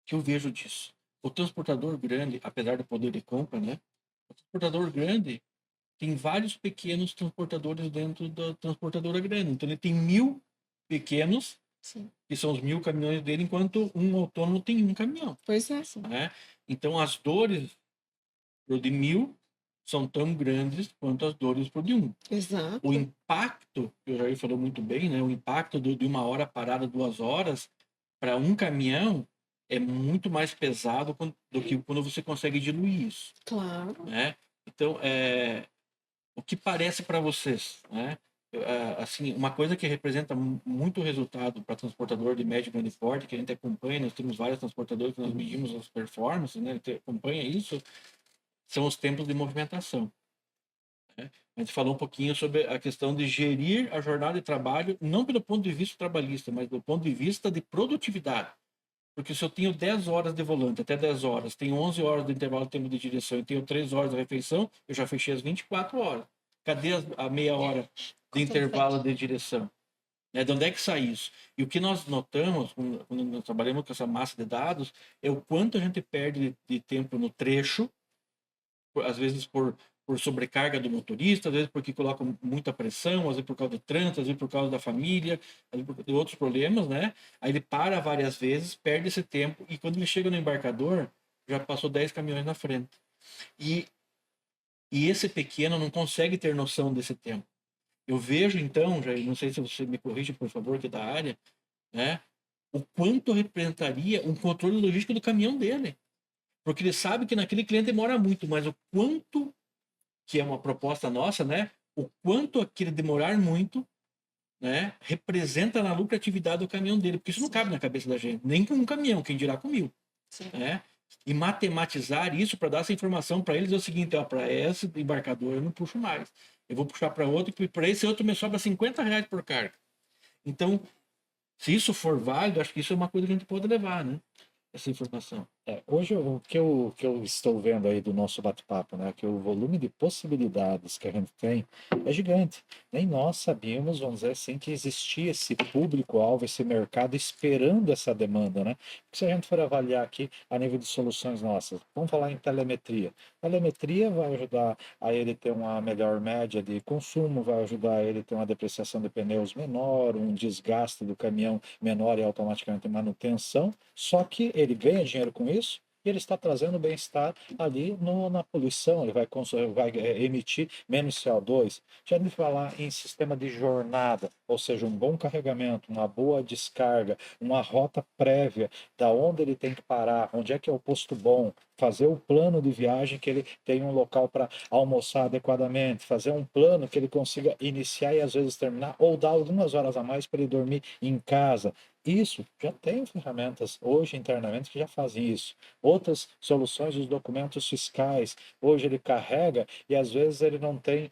que eu vejo disso. O transportador grande, apesar do poder de compra, né? O transportador grande tem vários pequenos transportadores dentro da transportadora grande. Então, ele tem 1.000 pequenos, Sim, que são os 1.000 caminhões dele, enquanto um autônomo tem um caminhão, Pois é, sim. né? Então, as dores pro de 1.000 são tão grandes quanto as dores pro de um. O exato. impacto, que o Jair falou muito bem, né? O impacto de uma hora parada, 2 horas, para um caminhão é muito mais pesado do que quando você consegue diluir isso, Claro. né? Então, o que parece para vocês, né? Assim, uma coisa que representa muito resultado para transportador de médio e grande porte, que a gente acompanha, nós temos vários transportadores que nós medimos as performances, né? A gente acompanha isso, são os tempos de movimentação, né? A gente falou um pouquinho sobre a questão de gerir a jornada de trabalho, não pelo ponto de vista trabalhista, mas do ponto de vista de produtividade. Porque se eu tenho 10 horas de volante, até 10 horas, tenho 11 horas de intervalo de tempo de direção e tenho 3 horas de refeição, eu já fechei as 24 horas. Cadê a meia hora de intervalo Interessante. de direção? Né? De onde é que sai isso? E o que nós notamos, quando nós trabalhamos com essa massa de dados, é o quanto a gente perde de tempo no trecho, às vezes por sobrecarga do motorista, às vezes porque coloca muita pressão, às vezes por causa do trânsito, às vezes por causa da família, às vezes de outros problemas, né? Aí ele para várias vezes, perde esse tempo e quando ele chega no embarcador, já passou 10 caminhões na frente. E, e esse pequeno não consegue ter noção desse tempo. Eu vejo então, já não sei se você me corrige, por favor, que é da área, né? O quanto representaria um controle logístico do caminhão dele. Porque ele sabe que naquele cliente demora muito, mas o quanto, que é uma proposta nossa, né? O quanto aquele demorar muito, né? Representa na lucratividade do caminhão dele, porque isso não Sim, cabe na cabeça da gente, nem com um caminhão, quem dirá com 1.000, sim. né? E matematizar isso para dar essa informação para eles é o seguinte, ó, para esse embarcador eu não puxo mais, eu vou puxar para outro, e para esse outro me sobra R$ 50 por carga. Então, se isso for válido, acho que isso é uma coisa que a gente pode levar, né? Essa informação. Hoje o que eu estou vendo aí do nosso bate-papo, né, que o volume de possibilidades que a gente tem é gigante. Nem nós sabíamos, vamos dizer assim, que existia esse público-alvo, esse mercado esperando essa demanda, né? Porque se a gente for avaliar aqui a nível de soluções nossas, vamos falar em telemetria. Telemetria vai ajudar a ele ter uma melhor média de consumo, vai ajudar ele a ter uma depreciação de pneus menor, um desgaste do caminhão menor e automaticamente manutenção. Só que ele ganha dinheiro com isso e ele está trazendo bem-estar ali na poluição, ele vai emitir menos CO2. Já de falar em sistema de jornada, ou seja, um bom carregamento, uma boa descarga, uma rota prévia, da onde ele tem que parar, onde é que é o posto bom, fazer o plano de viagem que ele tem um local para almoçar adequadamente, fazer um plano que ele consiga iniciar e às vezes terminar, ou dar algumas horas a mais para ele dormir em casa. Isso já tem ferramentas hoje internamente que já fazem isso. Outras soluções, os documentos fiscais. Hoje ele carrega e às vezes ele não tem.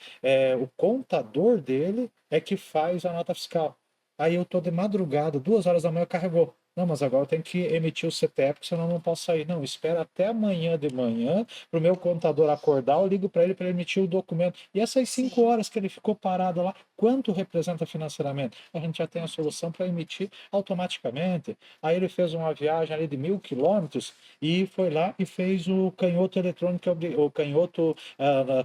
O contador dele é que faz a nota fiscal. Aí eu estou de madrugada, 2 horas da manhã, carregou. Não, mas agora eu tenho que emitir o CPF, porque senão eu não posso sair. Não, espera até amanhã de manhã para o meu contador acordar, eu ligo para ele emitir o documento. E essas 5 horas que ele ficou parado lá, quanto representa financeiramente? A gente já tem a solução para emitir automaticamente. Aí ele fez uma viagem ali de 1.000 quilômetros e foi lá e fez o canhoto eletrônico, o canhoto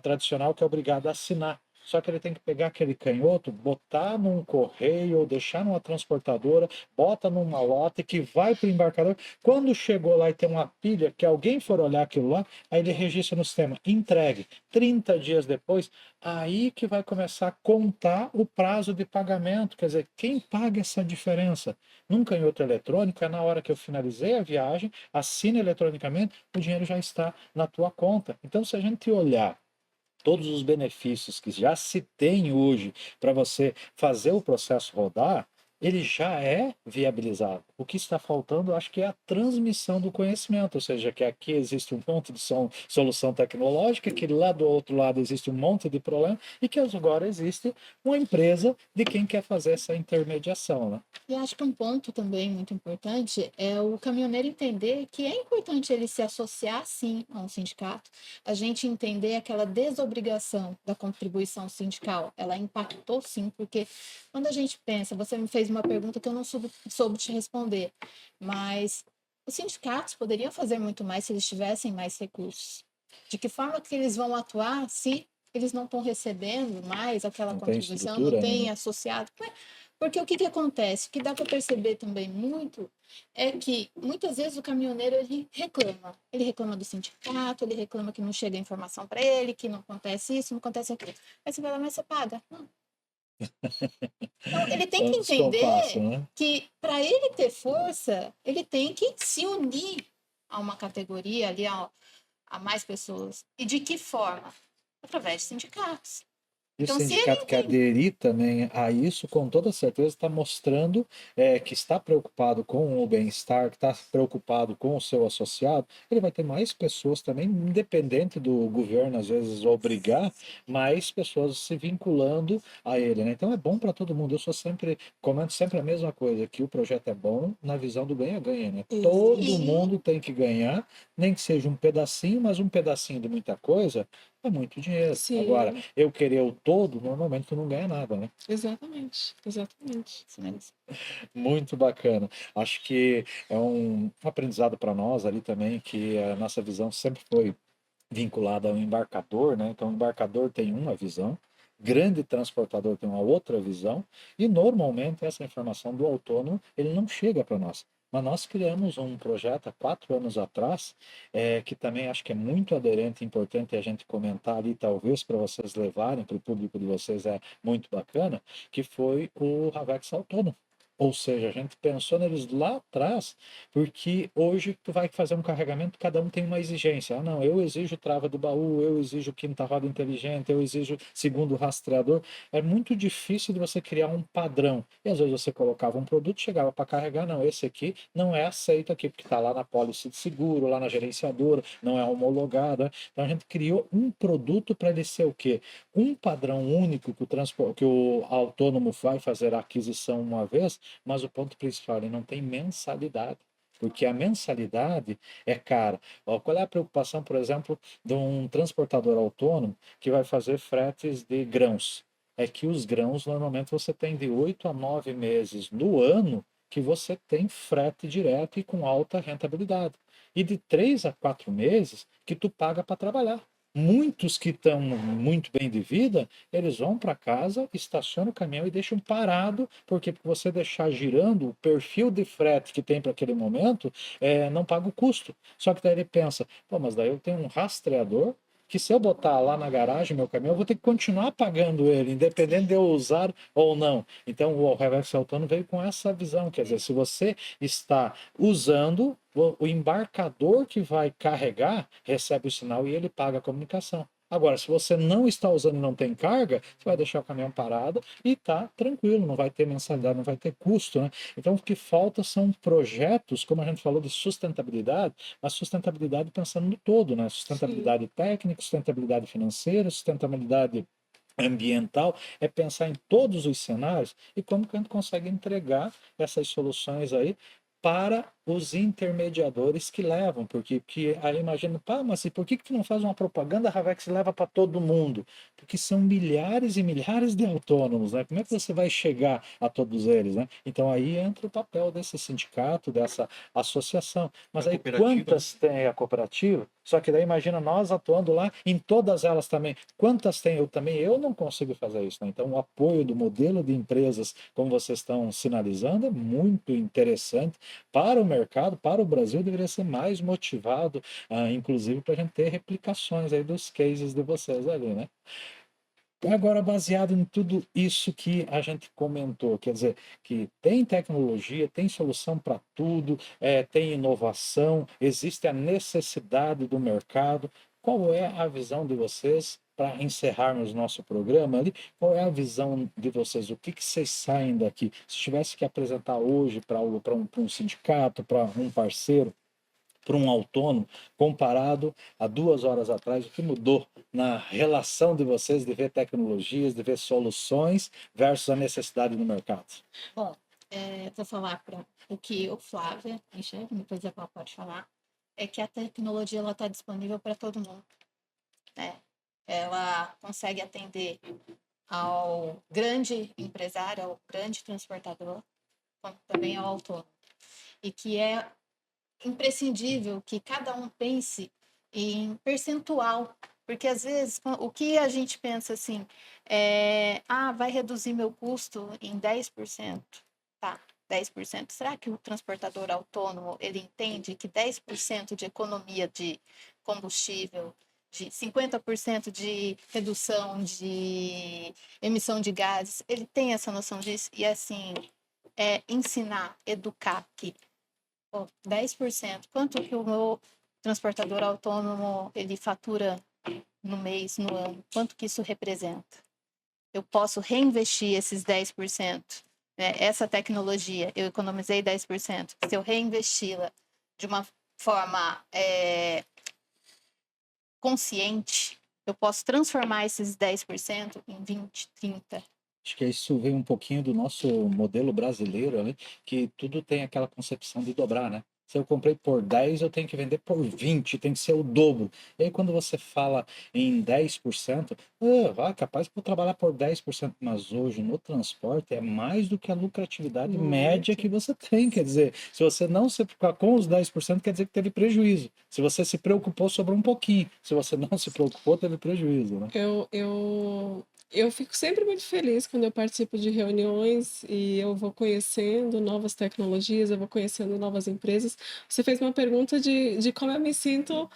tradicional, que é obrigado a assinar. Só que ele tem que pegar aquele canhoto, botar num correio ou deixar numa transportadora, bota numa lota que vai para o embarcador. Quando chegou lá e tem uma pilha, que alguém for olhar aquilo lá, aí ele registra no sistema, entregue. 30 dias depois, aí que vai começar a contar o prazo de pagamento. Quer dizer, quem paga essa diferença? Num canhoto eletrônico, é na hora que eu finalizei a viagem, assino eletronicamente, o dinheiro já está na tua conta. Então, se a gente olhar todos os benefícios que já se tem hoje para você fazer o processo rodar, ele já é viabilizado. O que está faltando, acho que é a transmissão do conhecimento, ou seja, que aqui existe um monte de solução tecnológica, que lá do outro lado existe um monte de problema, e que agora existe uma empresa de quem quer fazer essa intermediação, né? E acho que um ponto também muito importante é o caminhoneiro entender que é importante ele se associar, sim, a um sindicato. A gente entender aquela desobrigação da contribuição sindical. Ela impactou, sim, porque quando a gente pensa, você me fez uma pergunta que eu não soube te responder, mas os sindicatos poderiam fazer muito mais se eles tivessem mais recursos. De que forma que eles vão atuar se eles não estão recebendo mais aquela Não tem contribuição, não estrutura, tem né? associado? Porque o que que acontece? O que dá para perceber também muito é que muitas vezes o caminhoneiro ele reclama. Ele reclama do sindicato, ele reclama que não chega informação para ele, que não acontece isso, não acontece aquilo. Aí você vai lá, mas você paga. Não. Então, ele tem É um que descompasso, entender né? que para ele ter força, ele tem que se unir a uma categoria ali, a mais pessoas. E de que forma? Através de sindicatos. E o Então, se ele sindicato que aderir também a isso, com toda certeza, está mostrando que está preocupado com o bem-estar, que está preocupado com o seu associado, ele vai ter mais pessoas também, independente do governo, às vezes, obrigar, mais pessoas se vinculando a ele, né? Então é bom para todo mundo. Eu sou sempre, comento sempre a mesma coisa, que o projeto é bom na visão do ganha-ganha, né? Todo e mundo tem que ganhar, nem que seja um pedacinho, mas um pedacinho de muita coisa é muito dinheiro. Agora, Sim, eu querer o todo, normalmente tu não ganha nada, né? exatamente, exatamente. Muito bacana. Acho que é um aprendizado para nós ali também, que a nossa visão sempre foi vinculada ao embarcador, né? Então, o embarcador tem uma visão, grande transportador tem uma outra visão, e normalmente essa informação do autônomo ele não chega para nós. Mas nós criamos um projeto há 4 anos atrás, que também acho que é muito aderente, importante a gente comentar ali, talvez para vocês levarem para o público de vocês, é muito bacana, que foi o Ravex Autônomo. Ou seja, a gente pensou neles lá atrás, porque hoje tu vai fazer um carregamento, cada um tem uma exigência. Ah, não, eu exijo trava de baú, eu exijo quinta roda inteligente, eu exijo segundo rastreador. É muito difícil de você criar um padrão. E às vezes você colocava um produto, chegava para carregar, não, esse aqui não é aceito aqui, porque está lá na pólice de seguro, lá na gerenciadora, não é homologado, né? Então a gente criou um produto para ele ser o quê? Um padrão único que o autônomo vai fazer a aquisição uma vez, mas o ponto principal, ele não tem mensalidade. Porque a mensalidade é cara. Ó, qual é a preocupação, por exemplo, de um transportador autônomo que vai fazer fretes de grãos? É que os grãos, normalmente, você tem de 8 a 9 meses no ano que você tem frete direto e com alta rentabilidade. E de 3 a 4 meses que tu paga para trabalhar. Muitos que estão muito bem de vida, eles vão para casa, estacionam o caminhão e deixam parado, porque você deixar girando, o perfil de frete que tem para aquele momento, não paga o custo. Só que daí ele pensa, pô, mas daí eu tenho um rastreador que se eu botar lá na garagem meu caminhão, eu vou ter que continuar pagando ele, independente de eu usar ou não. Então o reverso autônomo veio com essa visão, quer dizer, se você está usando, o embarcador que vai carregar recebe o sinal e ele paga a comunicação. Agora, se você não está usando e não tem carga, você vai deixar o caminhão parado e tá tranquilo, não vai ter mensalidade, não vai ter custo, né? Então, o que falta são projetos, como a gente falou, de sustentabilidade, mas sustentabilidade pensando no todo, né? Sim, Sustentabilidade técnica, sustentabilidade financeira, sustentabilidade ambiental, é pensar em todos os cenários e como que a gente consegue entregar essas soluções aí para os intermediadores que levam, porque aí imagina, pá, mas e por que tu não faz uma propaganda, a Ravex leva para todo mundo? Porque são milhares e milhares de autônomos, né? Como é que você vai chegar a todos eles, né? Então aí entra o papel desse sindicato, dessa associação. Mas A aí cooperativa, né? quantas tem a cooperativa? Só que daí imagina nós atuando lá em todas elas também. Quantas tem eu também? Eu não consigo fazer isso, né? Então o apoio do modelo de empresas, como vocês estão sinalizando, é muito interessante para o mercado, para o Brasil, deveria ser mais motivado, inclusive para a gente ter replicações aí dos cases de vocês ali, né? Agora, baseado em tudo isso que a gente comentou, quer dizer, que tem tecnologia, tem solução para tudo, tem inovação, existe a necessidade do mercado. Qual é a visão de vocês para encerrarmos nosso programa ali? Qual é a visão de vocês? O que vocês saem daqui? Se tivesse que apresentar hoje para um sindicato, para um parceiro, para um autônomo, comparado a 2 horas atrás, o que mudou na relação de vocês de ver tecnologias, de ver soluções versus a necessidade do mercado? Bom, vou falar para o que o Flávia enxerga, depois a Paula pode falar, é que a tecnologia está disponível para todo mundo, né? Ela consegue atender ao grande empresário, ao grande transportador, como também ao autônomo. E que é imprescindível que cada um pense em percentual, porque às vezes o que a gente pensa assim, vai reduzir meu custo em 10%, tá? 10%. Será que o transportador autônomo ele entende que 10% de economia de combustível, de 50% de redução de emissão de gases, ele tem essa noção disso? E assim, ensinar, educar que 10%. Quanto que o meu transportador autônomo ele fatura no mês, no ano? Quanto que isso representa? Eu posso reinvestir esses 10%, né? Essa tecnologia, eu economizei 10%. Se eu reinvesti-la de uma forma consciente, eu posso transformar esses 10% em 20, 30. Acho que isso vem um pouquinho do nosso modelo brasileiro, né? Que tudo tem aquela concepção de dobrar, né? Se eu comprei por 10, eu tenho que vender por 20, tem que ser o dobro. E aí, quando você fala em 10%, capaz que eu vou trabalhar por 10%, mas hoje no transporte é mais do que a lucratividade média que você tem. Quer dizer, se você não se preocupar com os 10%, quer dizer que teve prejuízo. Se você se preocupou, sobrou um pouquinho. Se você não se preocupou, teve prejuízo, né? Eu fico sempre muito feliz quando eu participo de reuniões e eu vou conhecendo novas tecnologias, eu vou conhecendo novas empresas. Você fez uma pergunta de como eu me sinto,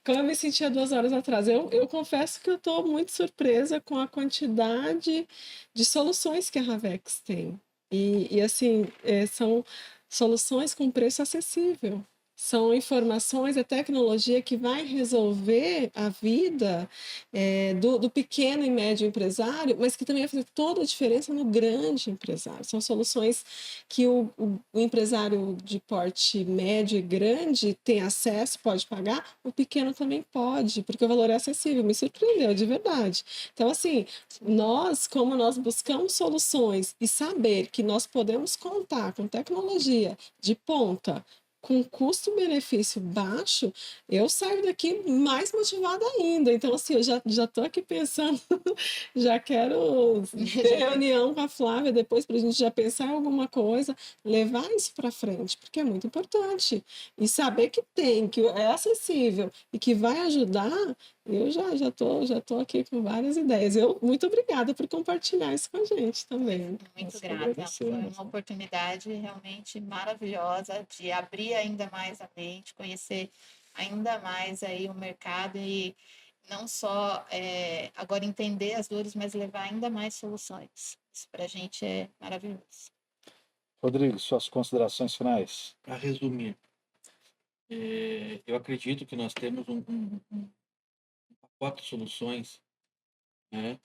como eu me sentia 2 horas atrás. Eu confesso que eu estou muito surpresa com a quantidade de soluções que a Ravex tem. E assim, são soluções com preço acessível. São informações, é tecnologia que vai resolver a vida do pequeno e médio empresário, mas que também vai fazer toda a diferença no grande empresário. São soluções que o empresário de porte médio e grande tem acesso, pode pagar, o pequeno também pode, porque o valor é acessível. Me surpreendeu, de verdade. Então, assim, como nós buscamos soluções e saber que nós podemos contar com tecnologia de ponta, com custo-benefício baixo, eu saio daqui mais motivada ainda. Então, assim, eu já estou aqui pensando, já quero ter reunião com a Flávia depois para a gente já pensar em alguma coisa, levar isso para frente, porque é muito importante. E saber que tem, que é acessível e que vai ajudar, eu já tô aqui com várias ideias. Muito obrigada por compartilhar isso com a gente também. Muito grata. Foi uma oportunidade realmente maravilhosa de abrir ainda mais a mente, conhecer ainda mais aí o mercado e não só agora entender as dores, mas levar ainda mais soluções. Isso para a gente é maravilhoso. Rodrigo, suas considerações finais. Para resumir, eu acredito que nós temos um pacote de soluções, né?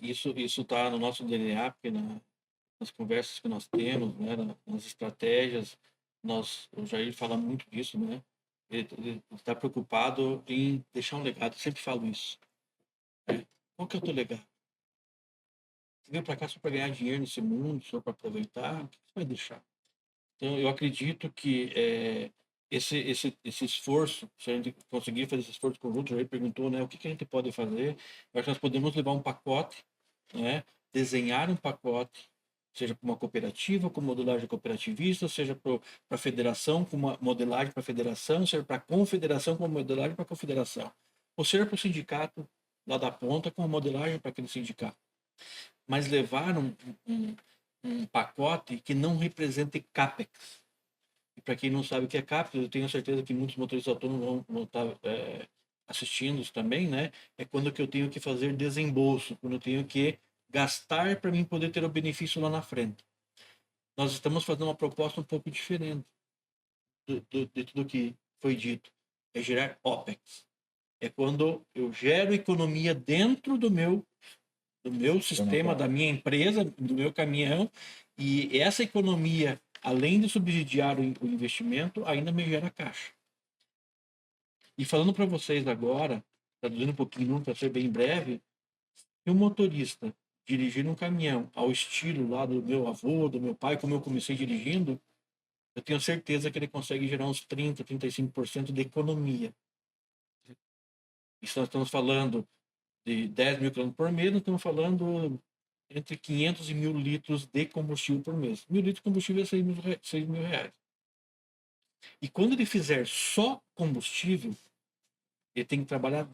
Isso está no nosso DNA, porque nas conversas que nós temos, né, nas estratégias, o Jair fala muito disso, né? Ele está preocupado em deixar um legado. Eu sempre falo isso. Qual que é o teu legado? Você veio para cá só para ganhar dinheiro nesse mundo, só para aproveitar? O que você vai deixar? Então, eu acredito que esse esforço, se a gente conseguir fazer esse esforço conjunto, já perguntou, né, o que a gente pode fazer, eu acho que nós podemos levar um pacote, né, desenhar um pacote, seja para uma cooperativa com modelagem cooperativista, seja para a federação com uma modelagem para a federação, seja para a confederação com modelagem para a confederação, ou seja para o sindicato lá da ponta com a modelagem para aquele sindicato. Mas levar um pacote que não represente CAPEX. E para quem não sabe o que é CAPEX, eu tenho certeza que muitos motoristas autônomos vão estar assistindo isso também, né? É quando que eu tenho que fazer desembolso, quando eu tenho que gastar para mim poder ter o benefício lá na frente. Nós estamos fazendo uma proposta um pouco diferente de tudo que foi dito. É gerar OPEX. É quando eu gero economia dentro do meu sistema, da minha empresa, do meu caminhão, e essa economia, além de subsidiar o investimento, ainda me gera caixa. E falando para vocês agora, traduzindo um pouquinho para ser bem breve, se um motorista dirigir um caminhão ao estilo lá do meu avô, do meu pai, como eu comecei dirigindo, eu tenho certeza que ele consegue gerar uns 30, 35% de economia. Isso nós estamos falando de 10 mil quilômetros por mês, nós estamos falando entre 500 e 1.000 litros de combustível por mês. 1.000 litros de combustível é 6 mil reais. E quando ele fizer só combustível, ele tem que trabalhar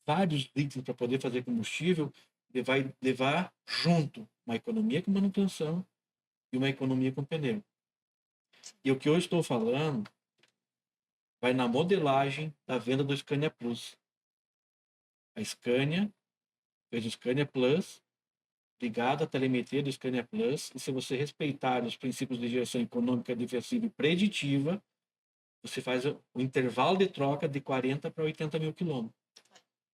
vários litros para poder fazer combustível, ele vai levar junto uma economia com manutenção e uma economia com pneu. E o que eu estou falando vai na modelagem da venda do Scania Plus. A Scania fez o Scania Plus, ligado à telemetria do Scania Plus, e se você respeitar os princípios de gestão econômica, defensiva e preditiva, você faz o intervalo de troca de 40 para 80 mil quilômetros.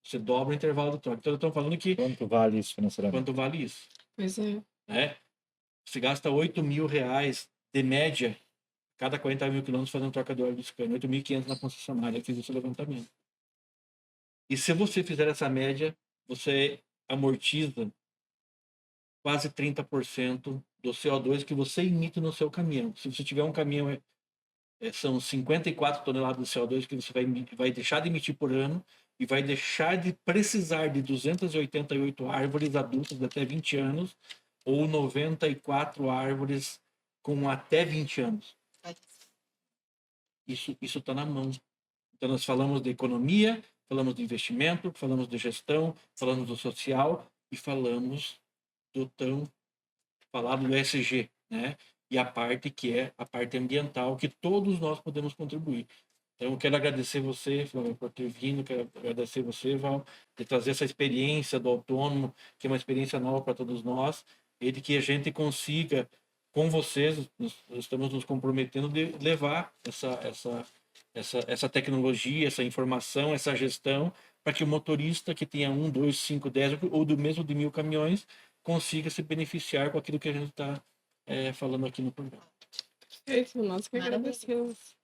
Você dobra o intervalo de troca. Então, eu estou falando que... Quanto vale isso financeiramente? Quanto vale isso? Pois é. Né? Você gasta 8 mil reais de média, cada 40 mil quilômetros fazendo troca de óleo do Scania, 8.500 na concessionária. Eu fiz esse levantamento. E se você fizer essa média, você amortiza quase 30% do CO2 que você emite no seu caminhão. Se você tiver um caminhão, são 54 toneladas de CO2 que você vai deixar de emitir por ano e vai deixar de precisar de 288 árvores adultas de até 20 anos ou 94 árvores com até 20 anos. Isso está na mão. Então, nós falamos de economia, falamos de investimento, falamos de gestão, falamos do social e falamos do tão falado do ESG, né? E a parte que é a parte ambiental, que todos nós podemos contribuir. Então, eu quero agradecer você, Flávio, por ter vindo, quero agradecer você, Val, de trazer essa experiência do autônomo, que é uma experiência nova para todos nós, e de que a gente consiga, com vocês, nós estamos nos comprometendo de levar essa tecnologia, essa informação, essa gestão, para que o motorista que tenha 1, 2, 5, 10 ou do mesmo de 1.000 caminhões consiga se beneficiar com aquilo que a gente está falando aqui no programa. Perfeito, nós que agradecemos.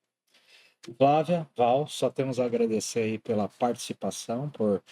Flávia, Val, só temos a agradecer aí pela participação, por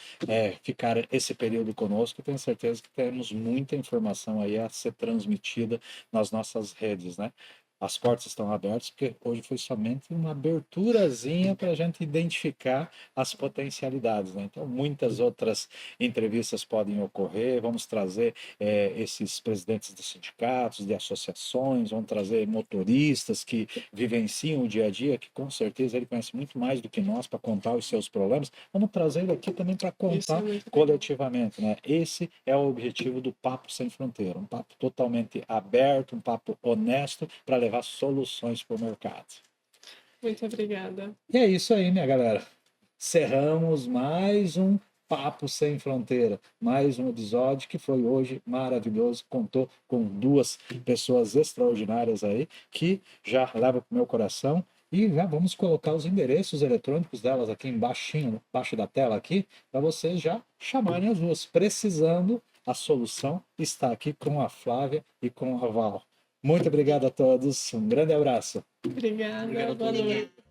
ficar esse período conosco. Tenho certeza que temos muita informação aí a ser transmitida nas nossas redes, né? As portas estão abertas, porque hoje foi somente uma aberturazinha para a gente identificar as potencialidades, né? Então, muitas outras entrevistas podem ocorrer. Vamos trazer esses presidentes de sindicatos, de associações, vamos trazer motoristas que vivenciam o dia a dia, que com certeza ele conhece muito mais do que nós para contar os seus problemas. Vamos trazer ele aqui também para contar coletivamente, né? Esse é o objetivo do Papo Sem Fronteira, um papo totalmente aberto, um papo honesto para levar soluções para o mercado. Muito obrigada. E é isso aí, minha galera. Cerramos mais um Papo Sem Fronteira, mais um episódio que foi hoje maravilhoso, contou com duas pessoas extraordinárias aí, que já levam para o meu coração, e já vamos colocar os endereços eletrônicos delas aqui embaixo da tela aqui, para vocês já chamarem as duas. Precisando, a solução está aqui com a Flávia e com a Val. Muito obrigado a todos, um grande abraço. Obrigada. Obrigado a Boa todos. noite.